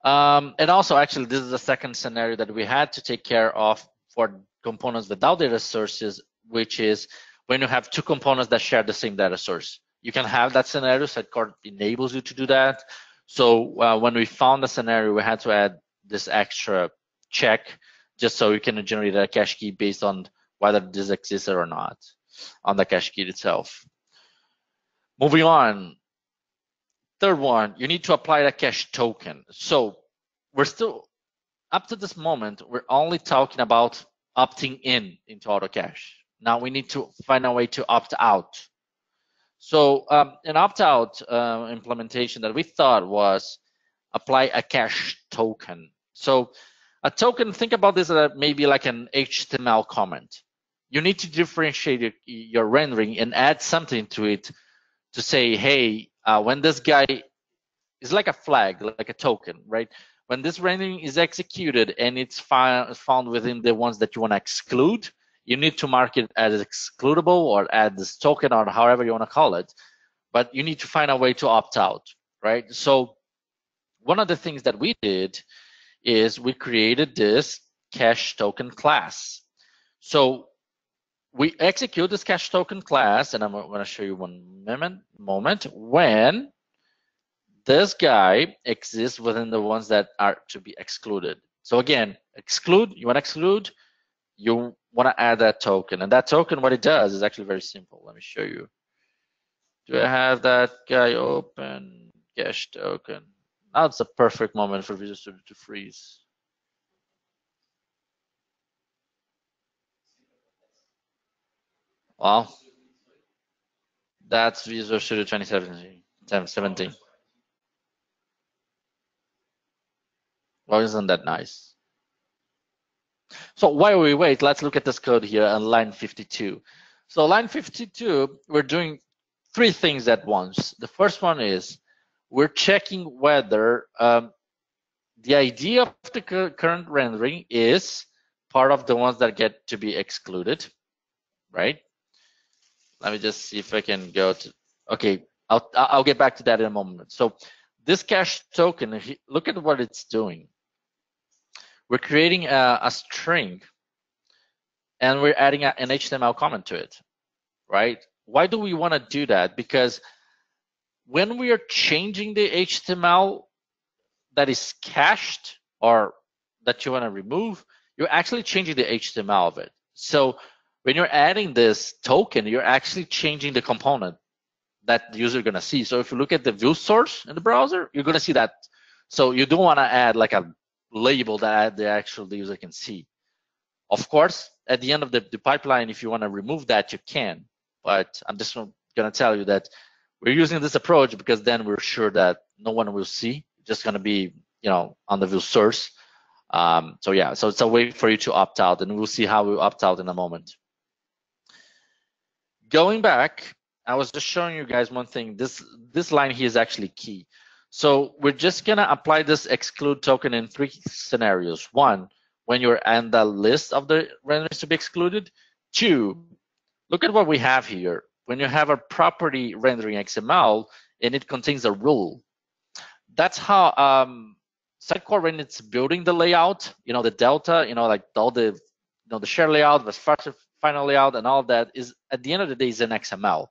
And also, actually, this is the second scenario that we had to take care of for components without data sources, which is when you have 2 components that share the same data source. You can have that scenario. Sidecar enables you to do that. So when we found the scenario, we had to add this extra check just so you can generate a cache key based on whether this existed or not on the cache key itself. Moving on. Third one, you need to apply the cache token. So we're still, up to this moment, we're only talking about opting in into auto cache. Now we need to find a way to opt out. So an opt-out implementation that we thought was apply a cache token. So a token, think about this as maybe like an HTML comment. You need to differentiate your rendering and add something to it to say, hey, when this guy is like a flag, like a token, right? When this rendering is executed and it's found within the ones that you want to exclude, you need to mark it as excludable or add this token or however you want to call it. But you need to find a way to opt out, right? So one of the things that we did is we created this cache token class. So we execute this cache token class, and I'm going to show you one moment when this guy exists within the ones that are to be excluded. So again, exclude, you want to exclude, you want to add that token. And that token, what it does is actually very simple. Let me show you. Do I have that guy open? Cache token. Now it's a perfect moment for Visual Studio to freeze. Well, that's Visual Studio 2017. Well, isn't that nice? So while we wait, let's look at this code here on line 52. So line 52, we're doing 3 things at once. The first one is we're checking whether the idea of the current rendering is part of the ones that get to be excluded, right? Let me just see if I can go to, okay, I'll get back to that in a moment. So this cache token, look at what it's doing. We're creating a string and we're adding an HTML comment to it, right? Why do we want to do that? Because when we are changing the HTML that is cached or that you want to remove, you're actually changing the HTML of it. So when you're adding this token, you're actually changing the component that the user is going to see. So if you look at the view source in the browser, you're going to see that. So you don't want to add like a label that the user can see. Of course, at the end of the pipeline, if you want to remove that, you can. But I'm just going to tell you that we're using this approach because then we're sure that no one will see. It's just going to be, on the view source. So yeah, so it's a way for you to opt out, and we'll see how we opt out in a moment. Going back, I was just showing you guys one thing. This line here is actually key. So we're just gonna apply this exclude token in 3 scenarios. 1, when you're on the list of the renderings to be excluded. 2, look at what we have here. When you have a property rendering XML and it contains a rule. That's how Sitecore, when it's building the layout, the delta, like all the, the share layout, the final layout, and all that is at the end of the day is an XML.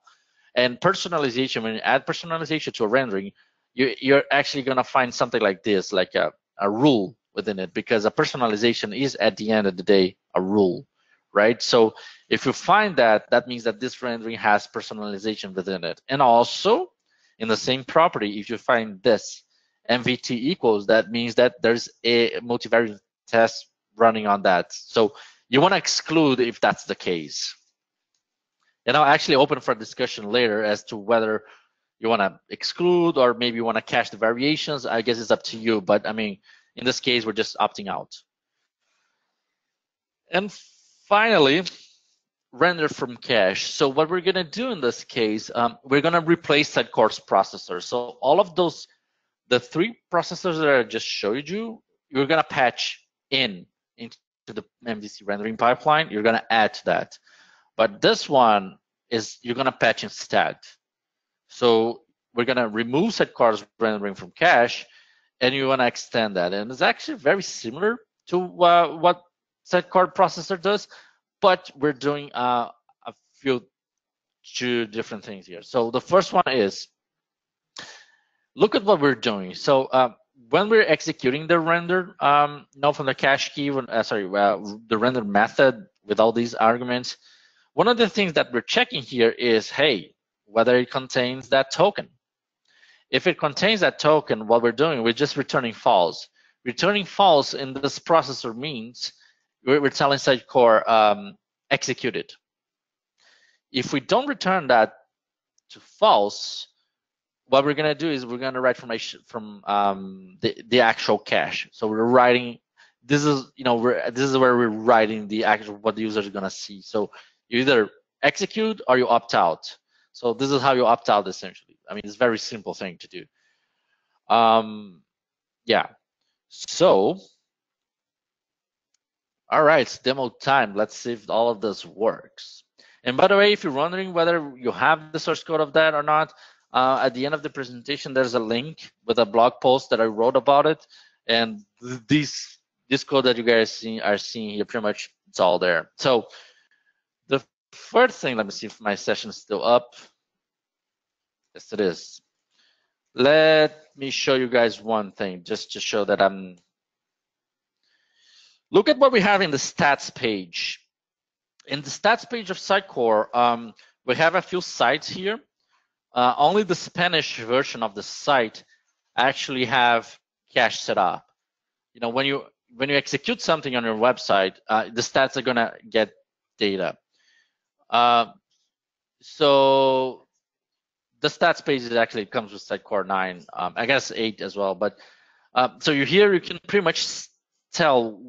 And personalization, when you add personalization to a rendering, you're actually going to find something like this, like a rule within it, because a personalization is at the end of the day a rule, right? So if you find that, that means that this rendering has personalization within it. And also in the same property, if you find this MVT equals, that means that there's a multivariate test running on that. So you want to exclude if that's the case. And I'll actually open for discussion later as to whether you want to exclude or maybe you want to cache the variations. I guess it's up to you. But I mean, in this case, we're just opting out. And finally, render from cache. So what we're going to do in this case, we're going to replace Sitecore's processor. So all of those, the 3 processors that I just showed you, you're going to patch into the MVC rendering pipeline. You're going to add to that. But this one is you're going to patch instead. So we're going to remove Sitecore's rendering from cache, and you want to extend that. And it's actually very similar to what Sitecore processor does, but we're doing a few 2 different things here. So the first one is, look at what we're doing. So when we're executing the render, from the cache key, the render method with all these arguments, one of the things that we're checking here is, hey, whether it contains that token. If it contains that token, what we're doing, we're just returning false. Returning false in this processor means we're telling Sitecore execute it. If we don't return that to false, what we're going to do is we're going to write from the actual cache. So we're writing, this is where we're writing the actual what the user is going to see. So you either execute or you opt out. So this is how you opt out essentially. I mean, it's a very simple thing to do. Yeah. So, all right, it's demo time. Let's see if all of this works. And by the way, if you're wondering whether you have the source code of that or not, at the end of the presentation, there's a link with a blog post that I wrote about it. And this code that you guys are seeing here, pretty much it's all there. So the first thing, let me see if my session is still up. Yes, it is. Let me show you guys one thing, just to show that I'm. Look at what we have in the stats page. In the stats page of Sitecore, we have a few sites here. Only the Spanish version of the site actually have cache set up. When you execute something on your website, the stats are gonna get data. So the stats page actually comes with Sitecore 9, I guess 8 as well. But so here you can pretty much tell,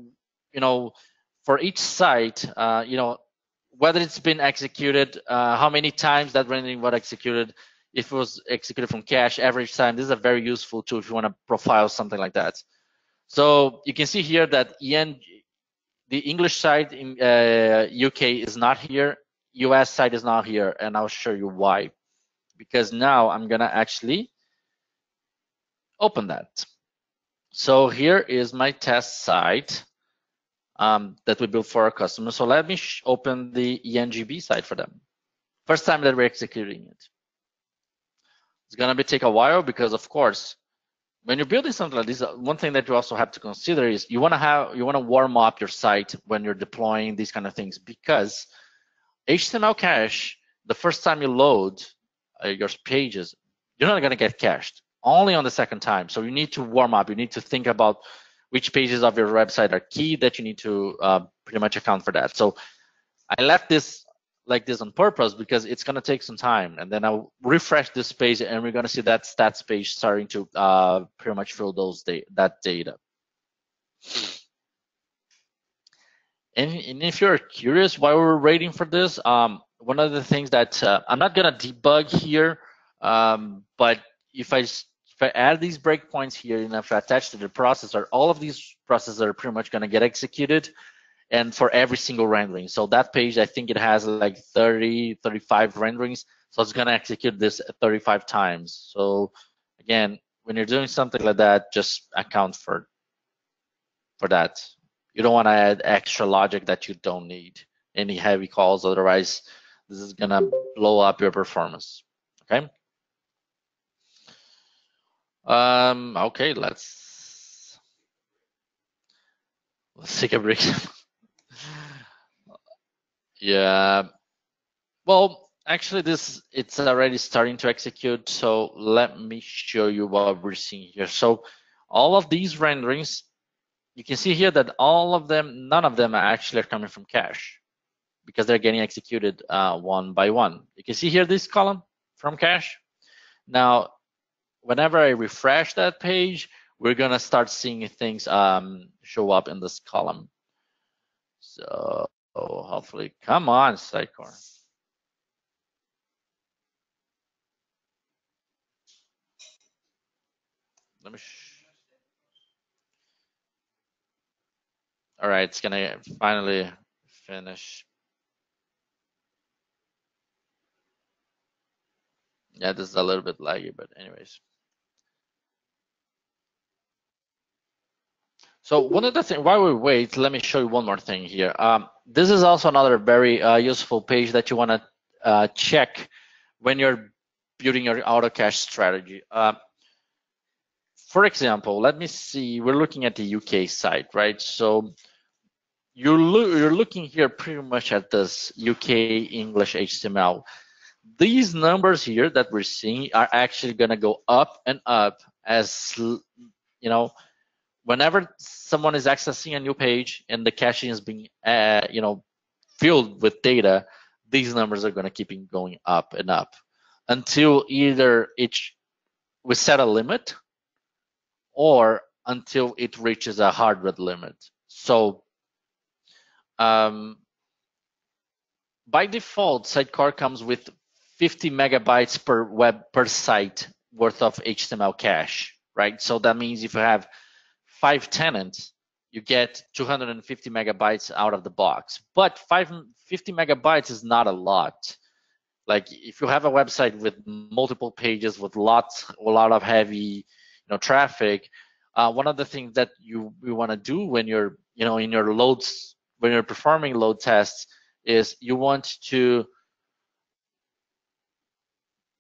for each site, whether it's been executed, how many times that rendering was executed, if it was executed from cache, average time. This is a very useful tool if you want to profile something like that. So you can see here that the English site in UK is not here, US site is not here, and I'll show you why. Because now I'm gonna actually open that. So here is my test site that we built for our customers. So let me open the ENGB site for them. First time that we're executing it. It's gonna take a while because, of course, when you're building something like this, one thing that you also have to consider is you wanna warm up your site when you're deploying these kind of things, because HTML cache, the first time you load, your pages, you're not going to get cached only on the second time. So you need to warm up. You need to think about which pages of your website are key that you need to pretty much account for that. So I left this like this on purpose because it's going to take some time, and then I'll refresh this page and we're going to see that stats page starting to pretty much fill that data. And if you're curious why we're waiting for this, one of the things that I'm not going to debug here, but if I add these breakpoints here and if I attach to the processor, all of these processes are pretty much going to get executed, and for every single rendering. So that page, I think it has like 30, 35 renderings. So it's going to execute this 35 times. So again, when you're doing something like that, just account for that. You don't want to add extra logic that you don't need, any heavy calls. Otherwise, this is going to blow up your performance. Okay. Okay, let's take a break. Yeah. Well, actually, it's already starting to execute. So let me show you what we're seeing here. So all of these renderings, you can see here that all of them, none of them are actually coming from cache because they're getting executed one by one. You can see here this column from cache. Now, whenever I refresh that page, we're gonna start seeing things show up in this column. So hopefully, come on, Sitecore. Let me. All right, it's gonna finally finish. Yeah, this is a little bit laggy, but anyways. So one of the things, while we wait, let me show you one more thing here. This is also another very useful page that you want to check when you're building your auto cache strategy. For example, let me see, we're looking at the UK site, right? So you're looking here pretty much at this UK English HTML. These numbers here that we're seeing are actually going to go up and up as, you know, whenever someone is accessing a new page and the caching is being, filled with data, these numbers are going to keep going up and up until either we set a limit or until it reaches a hard red limit. So by default, Sidecar comes with 50 megabytes per site worth of HTML cache, right? So that means if you have 5 tenants, you get 250 megabytes out of the box. But 50 megabytes is not a lot. Like if you have a website with multiple pages with a lot of heavy, traffic, one of the things that you want to do when you're, in your loads, when you're performing load tests, is you want to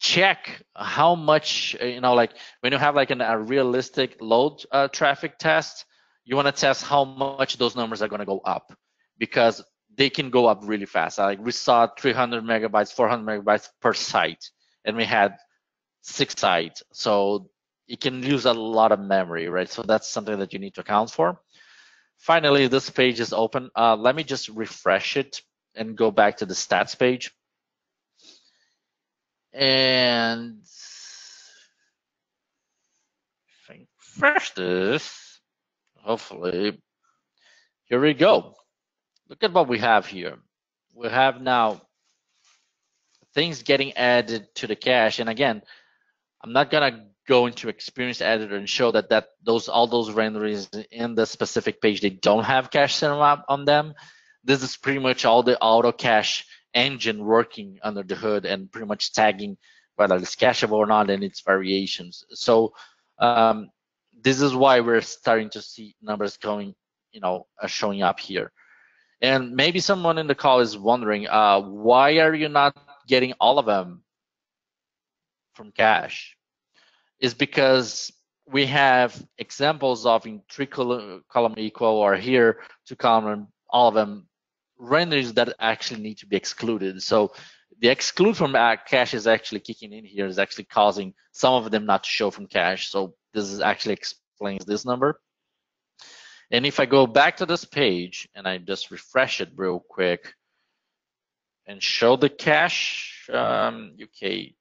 check how much, like when you have like a realistic load traffic test, you want to test how much those numbers are going to go up, because they can go up really fast. Like we saw 300 megabytes, 400 megabytes per site, and we had 6 sites. So it can use a lot of memory, right? So that's something that you need to account for. Finally, this page is open. Let me just refresh it and go back to the stats page. And if I refresh this, hopefully, here we go. Look at what we have here. We have now things getting added to the cache. And again, I'm not gonna go into Experience Editor and show that all those renderings in the specific page, they don't have cache cinema on them. This is pretty much all the auto cache engine working under the hood and pretty much tagging whether it's cacheable or not and its variations. So this is why we're starting to see numbers going, showing up here. And maybe someone in the call is wondering, why are you not getting all of them from cache? Is because we have examples of in 3 column equal, or here 2 column, all of them renderings that actually need to be excluded. So the exclude from cache is actually kicking in here, is actually causing some of them not to show from cache. So this is actually explains this number. And if I go back to this page and I just refresh it real quick and show the cache, okay,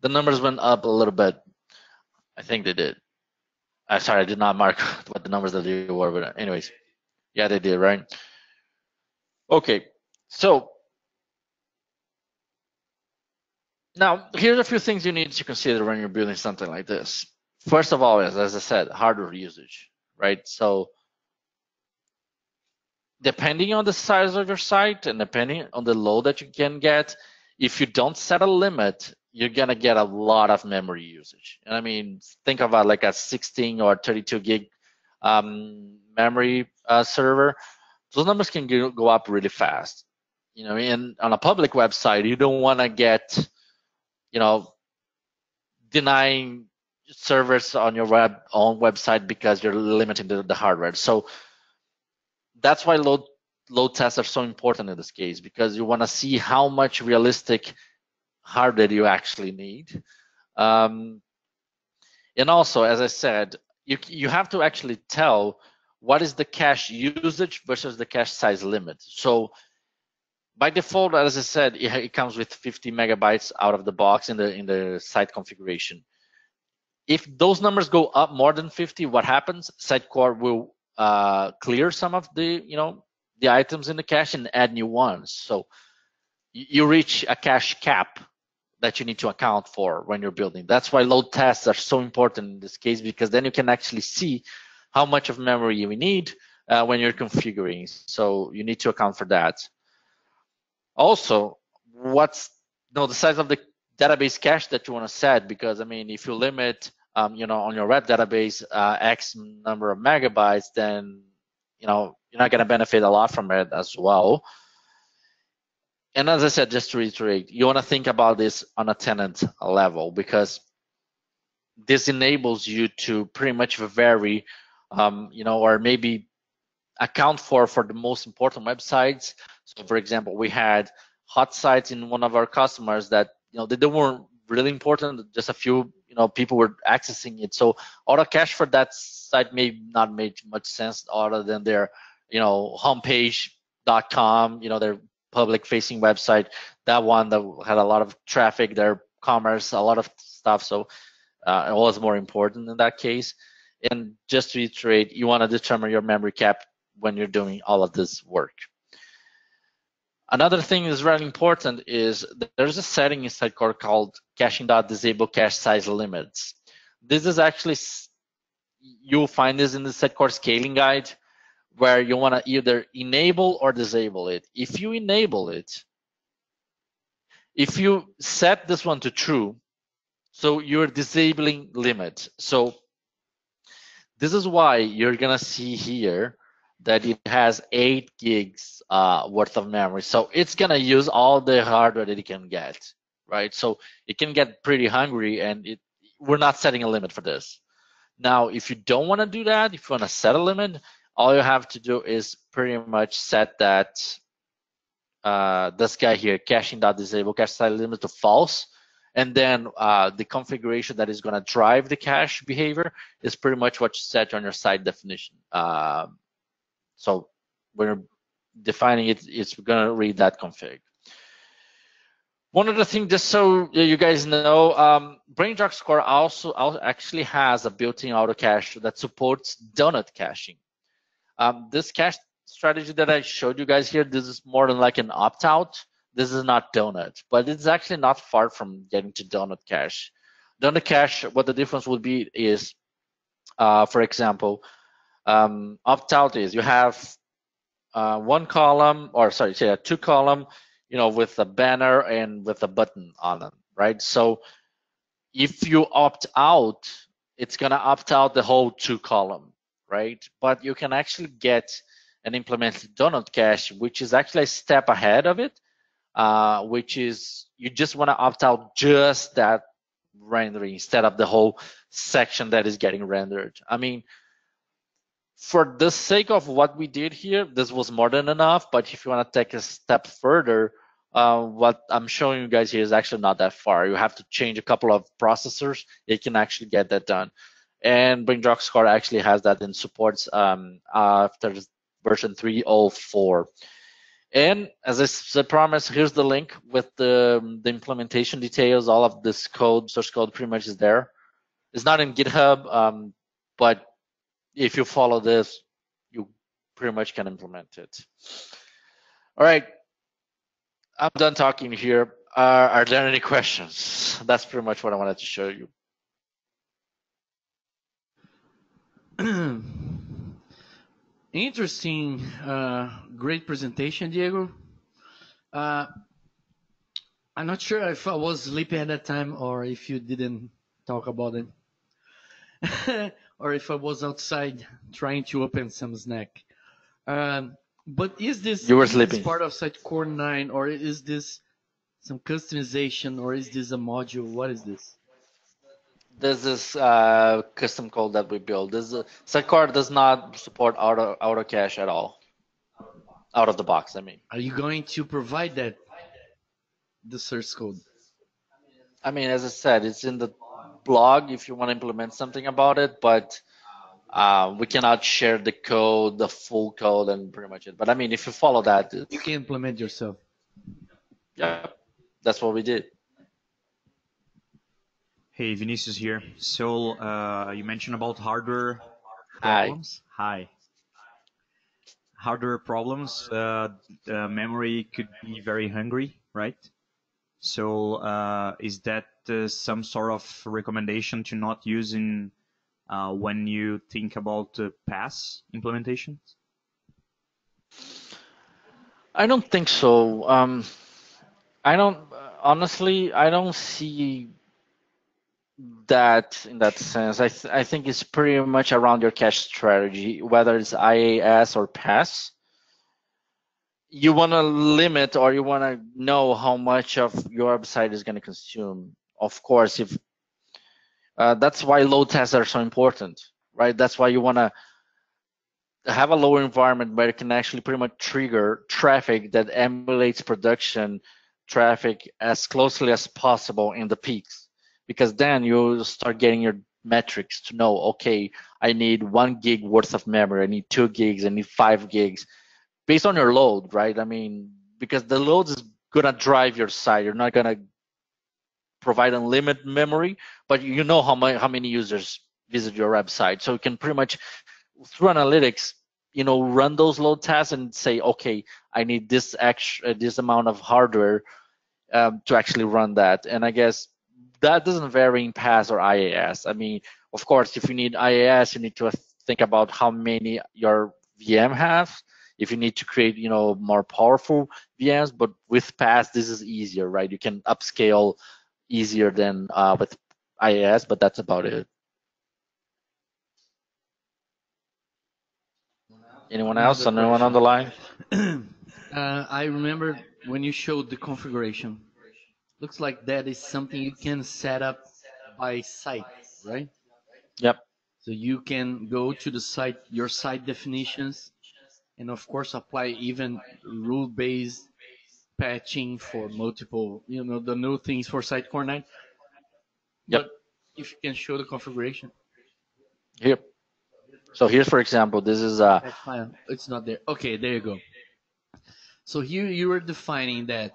the numbers went up a little bit. I think they did. Sorry, I did not mark what the numbers that they were, but anyways, yeah, they did, right? Okay, so now here's a few things you need to consider when you're building something like this. First of all, as I said, hardware usage, right? So depending on the size of your site and depending on the load that you can get, if you don't set a limit, you're gonna get a lot of memory usage. And I mean, think about like a 16 or 32 gig memory server. Those numbers can go up really fast. You know, and on a public website, you don't want to get, you know, denying servers on your own website because you're limiting the hardware. So that's why load tests are so important in this case, because you want to see how much realistic hardware you actually need. And also, as I said, you have to actually tell what is the cache usage versus the cache size limit. So by default, as I said, it comes with 50 megabytes out of the box in the site configuration. If those numbers go up more than 50, what happens? Sitecore will clear some of the the items in the cache and add new ones. So you reach a cache cap that you need to account for when you're building. That's why load tests are so important in this case, because then you can actually see how much of memory you need when you're configuring. So you need to account for that. Also, what's the size of the database cache that you want to set? Because I mean, if you limit on your web database X number of megabytes, then you're not going to benefit a lot from it as well. And as I said, just to reiterate, you want to think about this on a tenant level, because this enables you to pretty much vary, or maybe account for the most important websites. So for example, we had hot sites in one of our customers that they weren't really important, just a few people were accessing it. So auto cache for that site may not make much sense other than their homepage.com, their public facing website, that one that had a lot of traffic, their commerce, a lot of stuff. So it was more important in that case. And just to reiterate, you want to determine your memory cap when you're doing all of this work. Another thing is really important is there's a setting in Sitecore called caching.disable cache size limits. This is actually, you'll find this in the Sitecore scaling guide, where you want to either enable or disable it. If you enable it, if you set this one to true, so you're disabling limit. So this is why you're gonna see here that it has 8 gigs worth of memory. So it's gonna use all the hardware that it can get, right? So it can get pretty hungry, and we're not setting a limit for this. Now, if you don't want to do that, if you want to set a limit, all you have to do is pretty much set that this guy here, caching.disable cache size limit, to false. And then the configuration that is going to drive the cache behavior is pretty much what you set on your site definition. So when you're defining it, it's going to read that config. One other thing, just so you guys know, BrainDrop Core also actually has a built-in auto cache that supports donut caching. This cache strategy that I showed you guys here, this is more than like an opt-out. This is not donut, but it's actually not far from getting to donut cache. Donut cache, what the difference would be is, for example, opt-out is you have one column, or sorry, say a 2 column, with a banner and with a button on them, right? So if you opt out, it's gonna opt out the whole 2 column, right? But you can actually get an implemented donut cache, which is actually a step ahead of it, which is you just want to opt out just that rendering instead of the whole section that is getting rendered. I mean, For the sake of what we did here, this was more than enough. But if you want to take a step further, what I'm showing you guys here is actually not that far. You have to change a couple of processors. It can actually get that done. And BrainDrox actually has that in supports after version 3.04. And as I promised, here's the link with the implementation details. All of this code, source code, pretty much is there. It's not in GitHub, but if you follow this, you pretty much can implement it. All right, I'm done talking here. Are there any questions? That's pretty much what I wanted to show you. Interesting, great presentation, Diego. I'm not sure if I was sleeping at that time or if you didn't talk about it. Or if I was outside trying to open some snack. But is this part of Sitecore 9, or is this some customization, or is this a module? What is this? This is custom code that we build. Sitecore does not support auto cache at all. Out of the box, I mean. Are you going to provide that, the source code? I mean, as I said, it's in the blog if you want to implement something about it, but we cannot share the code, the full code, and pretty much it. But I mean, if you follow that, you can implement yourself. Yeah, that's what we did. Hey, Vinicius here. So you mentioned about hardware problems. Hi. Hardware problems. Memory could be very hungry, right? So is that some sort of recommendation to not use in when you think about PaaS implementations? I don't think so. I don't honestly. I don't see that in that sense. I think it's pretty much around your cache strategy, whether it's IaaS or PaaS. You want to limit, or you want to know how much of your website is going to consume. Of course, if that's why load tests are so important, right? That's why you want to have a lower environment where it can actually pretty much trigger traffic that emulates production traffic as closely as possible in the peaks, because then you start getting your metrics to know, okay, I need 1 gig worth of memory, I need 2 gigs, I need 5 gigs, based on your load, right? I mean, because the load is gonna drive your site. You're not gonna provide unlimited memory, but you know how many users visit your website, so you can pretty much through analytics, run those load tests and say, okay, I need this amount of hardware to actually run that. And I guess that doesn't vary in PaaS or IaaS. I mean, of course, if you need IaaS, you need to think about how many your VM has. If you need to create, more powerful VMs, but with PaaS, this is easier, right? You can upscale easier than with IaaS, but that's about it. Anyone else? Anyone on the line? I remember when you showed the configuration. Looks like that is something you can set up by site, right? Yep. So you can go to the site, your site definitions, and of course apply even rule-based patching for multiple, the new things for Sitecore 9. Yep. But if you can show the configuration. Here. So here, for example, this is it's not there. Okay, there you go. So here you are defining that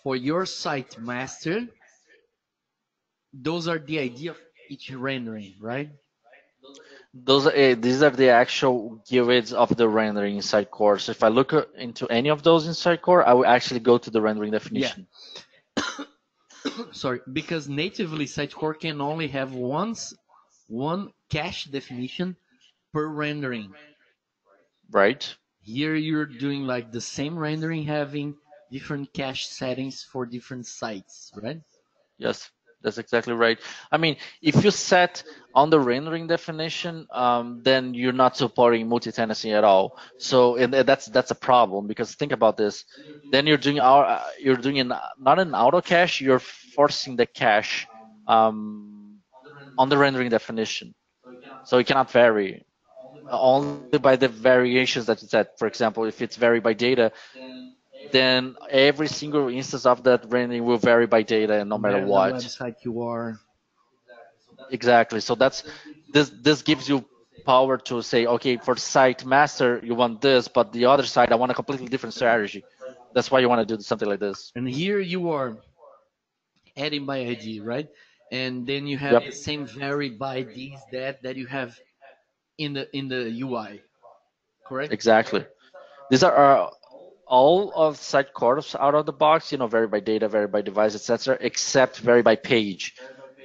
for your site master, those are the idea of each rendering, right? These are the actual keywords of the rendering in Sitecore. So if I look into any of those in Sitecore, I will actually go to the rendering definition. Yeah. Sorry, because natively Sitecore can only have one cache definition per rendering. Right. Here you're doing like the same rendering, having different cache settings for different sites, right? Yes, that's exactly right. I mean, if you set on the rendering definition, then you're not supporting multi-tenancy at all. So and that's a problem, because think about this. Then you're doing not an auto cache. You're forcing the cache on the rendering definition, so it cannot vary. only by the variations that you said. For example, if it's vary by data, then every single instance of that rendering will vary by data, no No matter matter the what. website you are. Exactly. So that's this gives you power to say, okay, for site master you want this, but the other side I want a completely different strategy. That's why you want to do something like this. And here you are adding by ID, right? And then you have Yep. the same vary by IDs that you have in the UI, correct? Exactly. These are all of site cores out of the box, vary by data, vary by device, etc., except vary by page.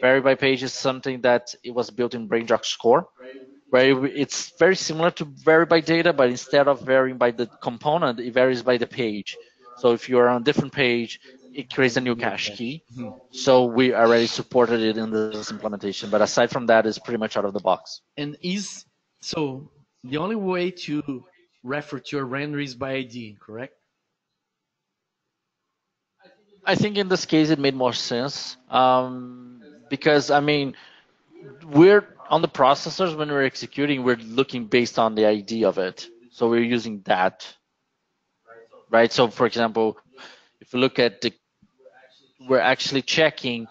Vary by page is something that it was built in BrainJox Core, where it's very similar to vary by data, but instead of varying by the component, it varies by the page. So if you're on a different page, it creates a new New cache cache. key. So we already supported it in this implementation, but aside from that, it's pretty much out of the box. And is so the only way to refer to your render is by ID, correct? I think in this case it made more sense because I mean we're on the processors when we're executing, we're looking based on the ID of it, so we're using that, right? So for example, if you look at the, we're actually checking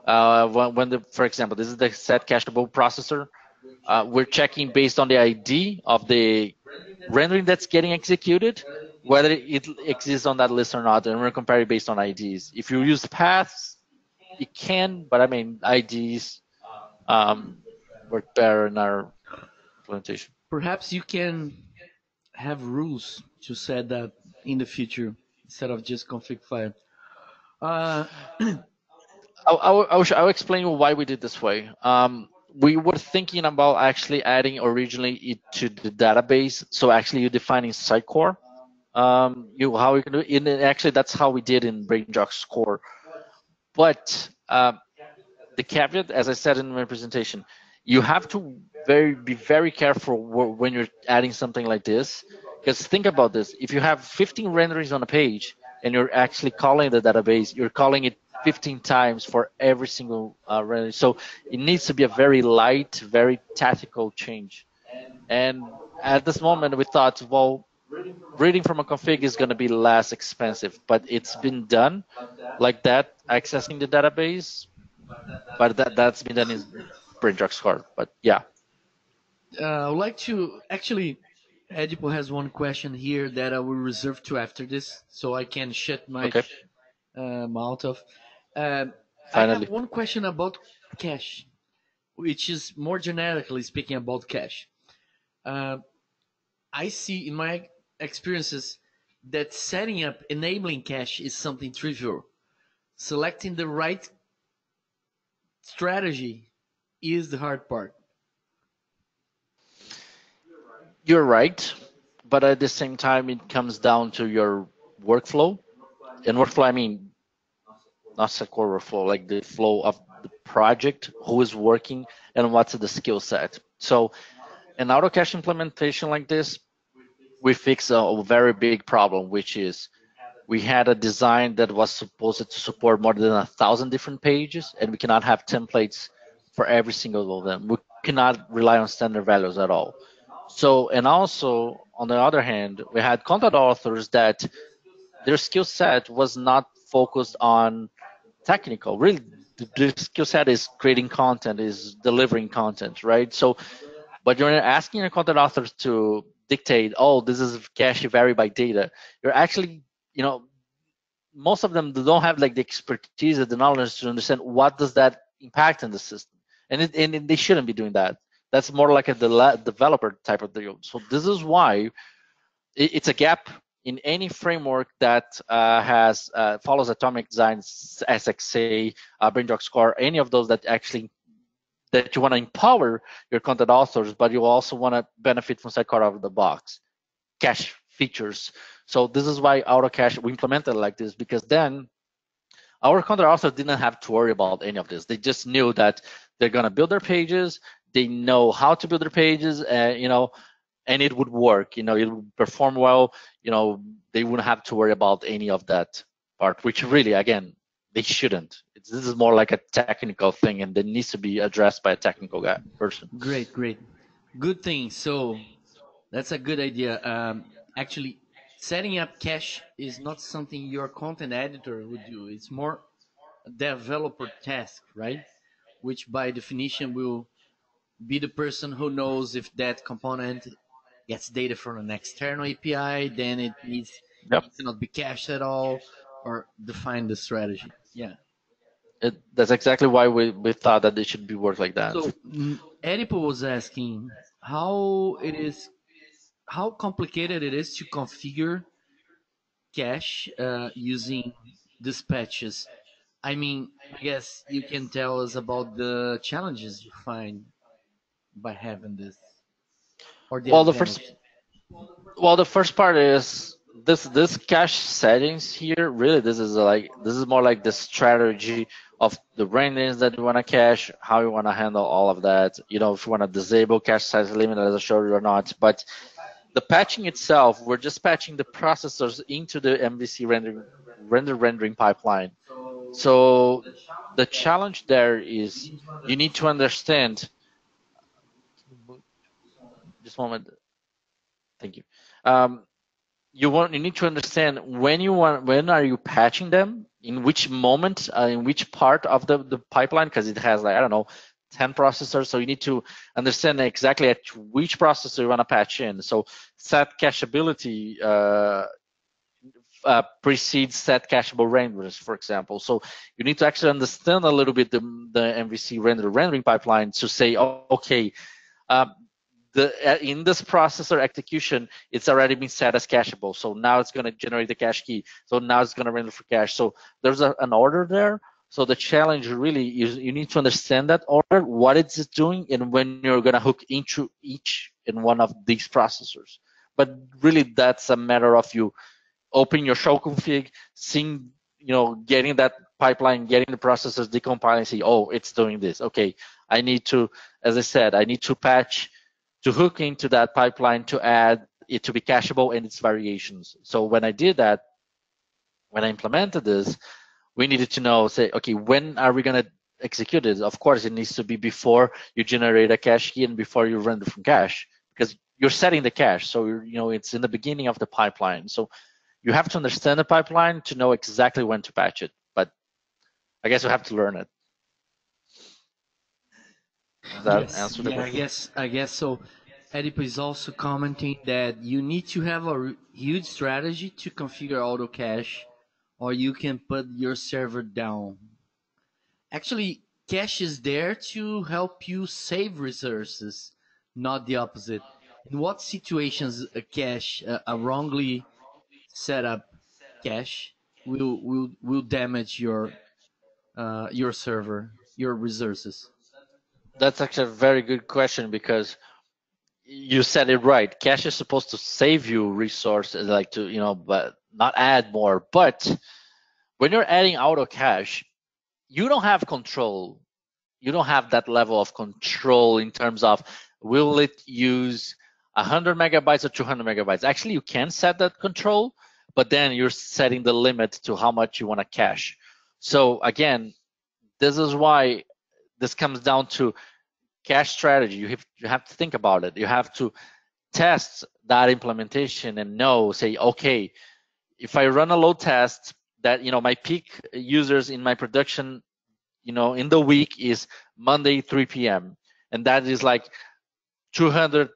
when the, for example, this is the set cacheable processor. We're checking based on the ID of the rendering that's getting executed, whether it exists on that list or not, and we're comparing based on IDs. If you use paths, it can, but I mean IDs work better in our implementation. Perhaps you can have rules to set that in the future instead of just config file. Uh, I'll explain you why we did this way. We were thinking about actually adding originally it to the database. So actually, you're defining Sitecore. You how you can do it. And actually, that's how we did in BrainJox Core. But the caveat, as I said in my presentation, you have to be very careful when you're adding something like this. Because think about this: if you have 15 renderings on a page and you're actually calling the database, you're calling it 15 times for every single rendering. So it needs to be a very light, very tactical change. And at this moment, we thought, well, reading from a config is going to be less expensive, but it's been done like that, accessing the database, but that's been done in BrainDrux Core. But yeah, I would like to actually. Edipo has one question here that I will reserve to after this, so I can shut my okay, mouth off. Um, I have finally. one question about cache, which is more generically speaking about cache. Uh, I see in my experiences that setting up enabling cache is something trivial. Selecting the right strategy is the hard part. You're right, but at the same time, it comes down to your workflow. And workflow, I mean, not the core workflow, like the flow of the project, who is working, and what's the skill set. So, an auto cache implementation like this, we fix a very big problem, which is we had a design that was supposed to support more than 1,000 different pages, and we cannot have templates for every single of them. We cannot rely on standard values at all. So, and also on the other hand, we had content authors that their skill set was not focused on technical. Really, their skill set is creating content, is delivering content, right? So, but you're asking your content authors to dictate, oh, this is cache vary by data. You're actually, most of them don't have like the expertise or the knowledge to understand what does that impact in the system, and they shouldn't be doing that. That's more like a developer type of deal. So this is why it's a gap in any framework that has follows atomic design, SXA, BrainDoc Core, any of those that actually that you want to empower your content authors, but you also want to benefit from Sidecar out of the box cache features. So this is why auto cache we implemented like this, because then our content authors didn't have to worry about any of this. They just knew that they're gonna build their pages. They know how to build their pages, and it would work. It would perform well. They wouldn't have to worry about any of that part, which really, again, they shouldn't. This is more like a technical thing, and that needs to be addressed by a technical guy person. Great, great. Good thing. So that's a good idea. Actually, setting up cache is not something your content editor would do. It's more a developer task, right? Which by definition will be the person who knows if that component gets data from an external API, then Yep. it cannot be cached at all, or define the strategy. Yeah. That's exactly why we thought that it should be worked like that. So Edipo was asking how it is, how complicated it is to configure cache using dispatches. I mean, I guess you can tell us about the challenges you find by having this, or the Well, the first advantage. Well, the first part is this cache settings here. Really, this is more like the strategy of the ranges that you want to cache, how you want to handle all of that. You know, if you want to disable cache size limit as I showed you or not. But the patching itself, we're just patching the processors into the MVC rendering pipeline. So the challenge there is you need to understand. Just a moment. Thank you. Um, you need to understand when are you patching them, in which moment, in which part of the pipeline, because it has, like, I don't know, 10 processors. So you need to understand exactly at which processor you want to patch in. So set cacheability precedes set cacheable renders, for example. So you need to actually understand a little bit the MVC rendering pipeline to say, okay, um, in this processor execution, it's already been set as cacheable. So now it's going to generate the cache key. So now it's going to render for cache. So there's an order there. So the challenge really is you need to understand that order, what it's doing, and when you're going to hook into each and one of these processors. But really, that's a matter of you open your show config, seeing, getting that pipeline, getting the processors decompiling, see, oh, it's doing this. Okay, I need to, as I said, I need to patch to hook into that pipeline to add it to be cacheable and its variations. So when I did that, when I implemented this, we needed to know, say, okay, when are we going to execute it? Of course, it needs to be before you generate a cache key and before you render from cache, because you're setting the cache. So it's in the beginning of the pipeline. So you have to understand the pipeline to know exactly when to patch it. But I guess you have to learn it. Does that Yes, answer the yeah, question? I guess so. Edipo is also commenting that you need to have a huge strategy to configure auto cache, or you can put your server down. Actually, cache is there to help you save resources, not the opposite. In what situations a cache, a wrongly set up cache, will damage your server, your resources? That's actually a very good question, because you said it right. Cache is supposed to save you resources, like to, but not add more. But when you're adding auto cache, you don't have control. You don't have that level of control in terms of will it use 100 megabytes or 200 megabytes. Actually, you can set that control, but then you're setting the limit to how much you want to cache. So again, this is why this comes down to cache strategy. You have to think about it. You have to test that implementation and say, okay, if I run a load test that, my peak users in my production, in the week is Monday 3 p.m. and that is like 200,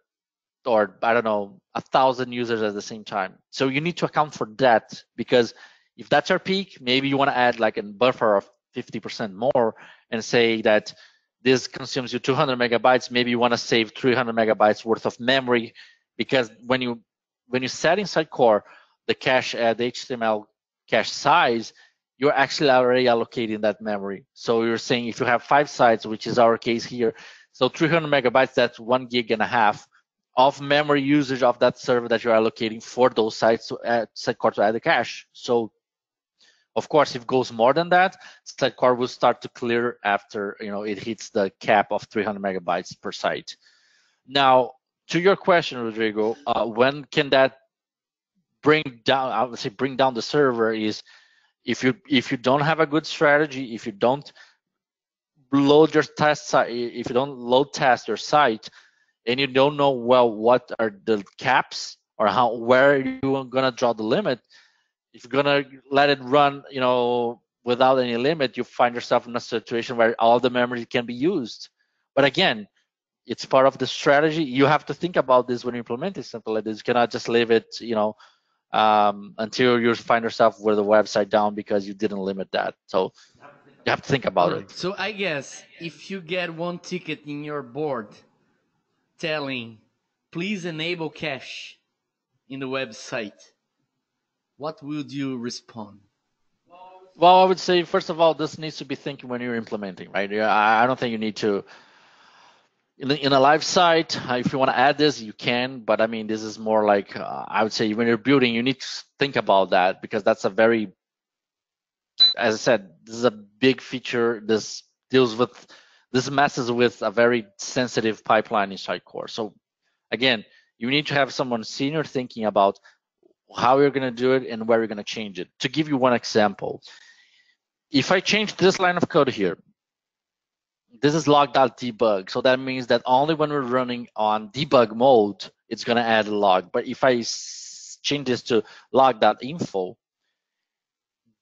or I don't know, 1,000 users at the same time. So you need to account for that, because if that's your peak, maybe you want to add like a buffer of 50% more and say that this consumes you 200 megabytes. Maybe you want to save 300 megabytes worth of memory, because when you set inside core the cache, the HTML cache size, you're actually already allocating that memory. So you're saying if you have 5 sites, which is our case here, so 300 megabytes, that's 1 gig and a half of memory usage of that server that you're allocating for those sites to add Sidecar to add the cache. So of course, if it goes more than that, Sidecar will start to clear after it hits the cap of 300 megabytes per site. Now, to your question, Rodrigo, when can that bring down? I would say bring down the server is if you don't have a good strategy, if you don't load your test site, if you don't load test your site, and you don't know well what are the caps or where you're gonna draw the limit, if you're gonna let it run, without any limit, you find yourself in a situation where all the memory can be used. But again, it's part of the strategy. You have to think about this when you're implementing something like this. You cannot just leave it, until you find yourself with the website down because you didn't limit that. So you have to think All about right. it. So I guess if you get one ticket in your board telling, please enable cache in the website, what would you respond? Well, I would say first of all, this needs to be thinking when you're implementing, right? Yeah, I don't think you need to in a live site. If you want to add this, you can, but I mean, this is more like I would say when you're building, you need to think about that because that's a very, as I said, this is a big feature. This messes with a very sensitive pipeline inside core. So again, you need to have someone senior thinking about how you're going to do it and where you're going to change it. To give you one example, if I change this line of code here, this is log.debug. So that means that only when we're running on debug mode, it's going to add a log. But if I change this to log.info,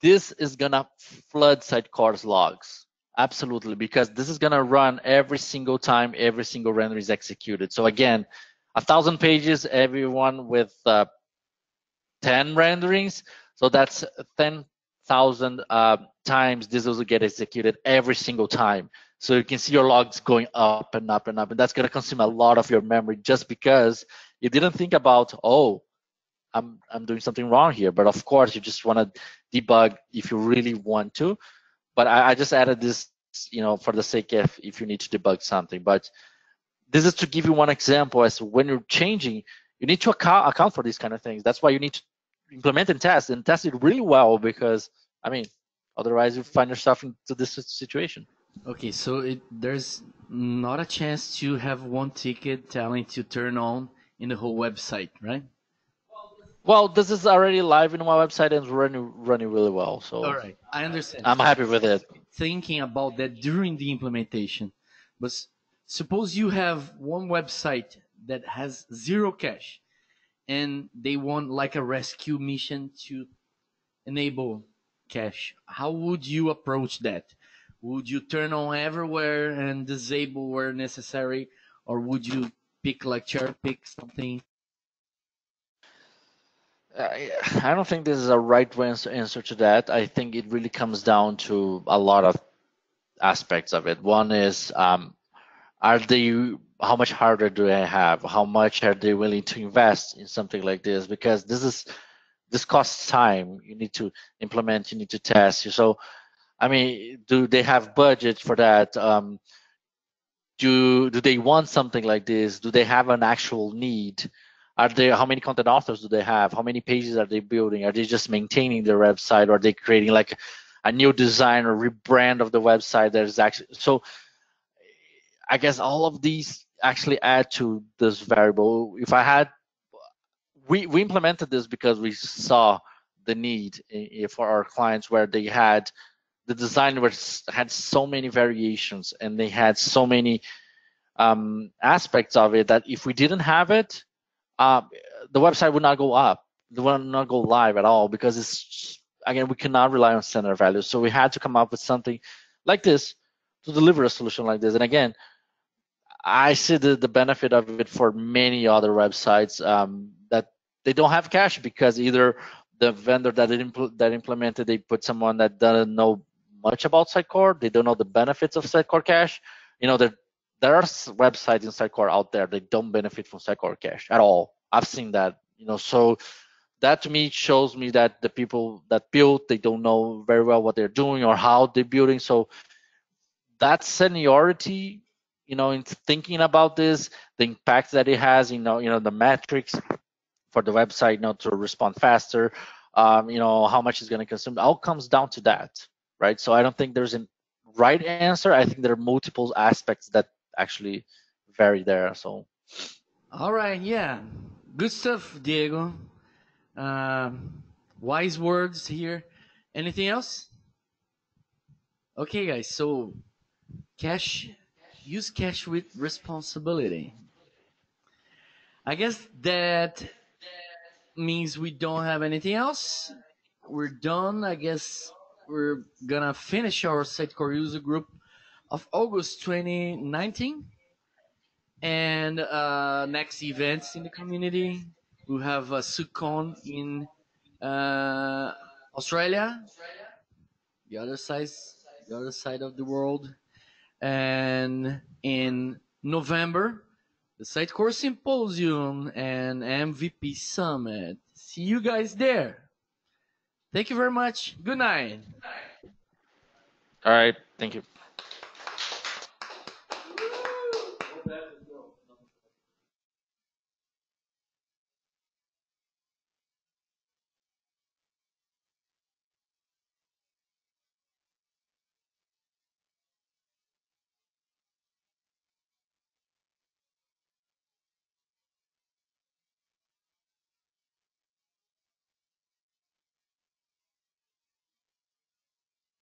this is going to flood Sitecore's logs. Absolutely, because this is going to run every single time every single render is executed. So again, 1,000 pages, everyone with 10 renderings. So that's 10,000 times this will get executed every single time. So you can see your logs going up and up and up, and that's going to consume a lot of your memory just because you didn't think about, oh, I'm doing something wrong here. But of course, you just want to debug if you really want to. But I just added this, for the sake of if you need to debug something. But this is to give you one example as when you're changing, you need to account for these kind of things. That's why you need to implement and test it really well because, I mean, otherwise you find yourself into this situation. Okay, so there's not a chance to have one ticket telling to turn on in the whole website, right? Well, this is already live in my website and running really well. All So right, I understand. I'm happy with it. Thinking about that during the implementation, but suppose you have one website that has zero cache and they want like a rescue mission to enable cache. How would you approach that? Would you turn on everywhere and disable where necessary, or would you pick like cherry pick something? I don't think this is a right answer to that. I think it really comes down to a lot of aspects of it. One is, are they, how much harder do they have? How much are they willing to invest in something like this? Because this costs time. You need to implement, you need to test. So I mean, do they have budget for that? Do they want something like this? Do they have an actual need? Are there, how many content authors do they have? How many pages are they building? Are they just maintaining their website, or are they creating like a new design or rebrand of the website that is actually so? I guess all of these actually add to this variable. If I had, we implemented this because we saw the need for our clients where they had the design was had so many variations and they had so many aspects of it that if we didn't have it, uh, the website would not go up. It would not go live at all because it's again we cannot rely on standard values. So we had to come up with something like this to deliver a solution like this. And again, I see the benefit of it for many other websites that they don't have cache because either the vendor that implemented they put someone that doesn't know much about Sitecore, they don't know the benefits of Sitecore cache. There are websites in Sitecore out there that don't benefit from Sitecore cache at all. I've seen that. So that to me shows me that the people that build they don't know very well what they're doing or how they're building. So that seniority, in thinking about this, the impact that it has, the metrics for the website, to respond faster, how much it's going to consume, all comes down to that, right? So I don't think there's a right answer. I think there are multiple aspects that actually vary there. So All right, yeah, good stuff, Diego. Wise words here. Anything else? Okay, guys. So cache, use cache with responsibility. I guess that means we don't have anything else. We're done. I guess we're gonna finish our Sitecore user group of August 2019. And next events in the community, we have SUCON in uh, Australia, the other side, the other side of the world, and in November, the Sitecore Symposium and MVP Summit. See you guys there. Thank you very much. Good night. All right. Thank you.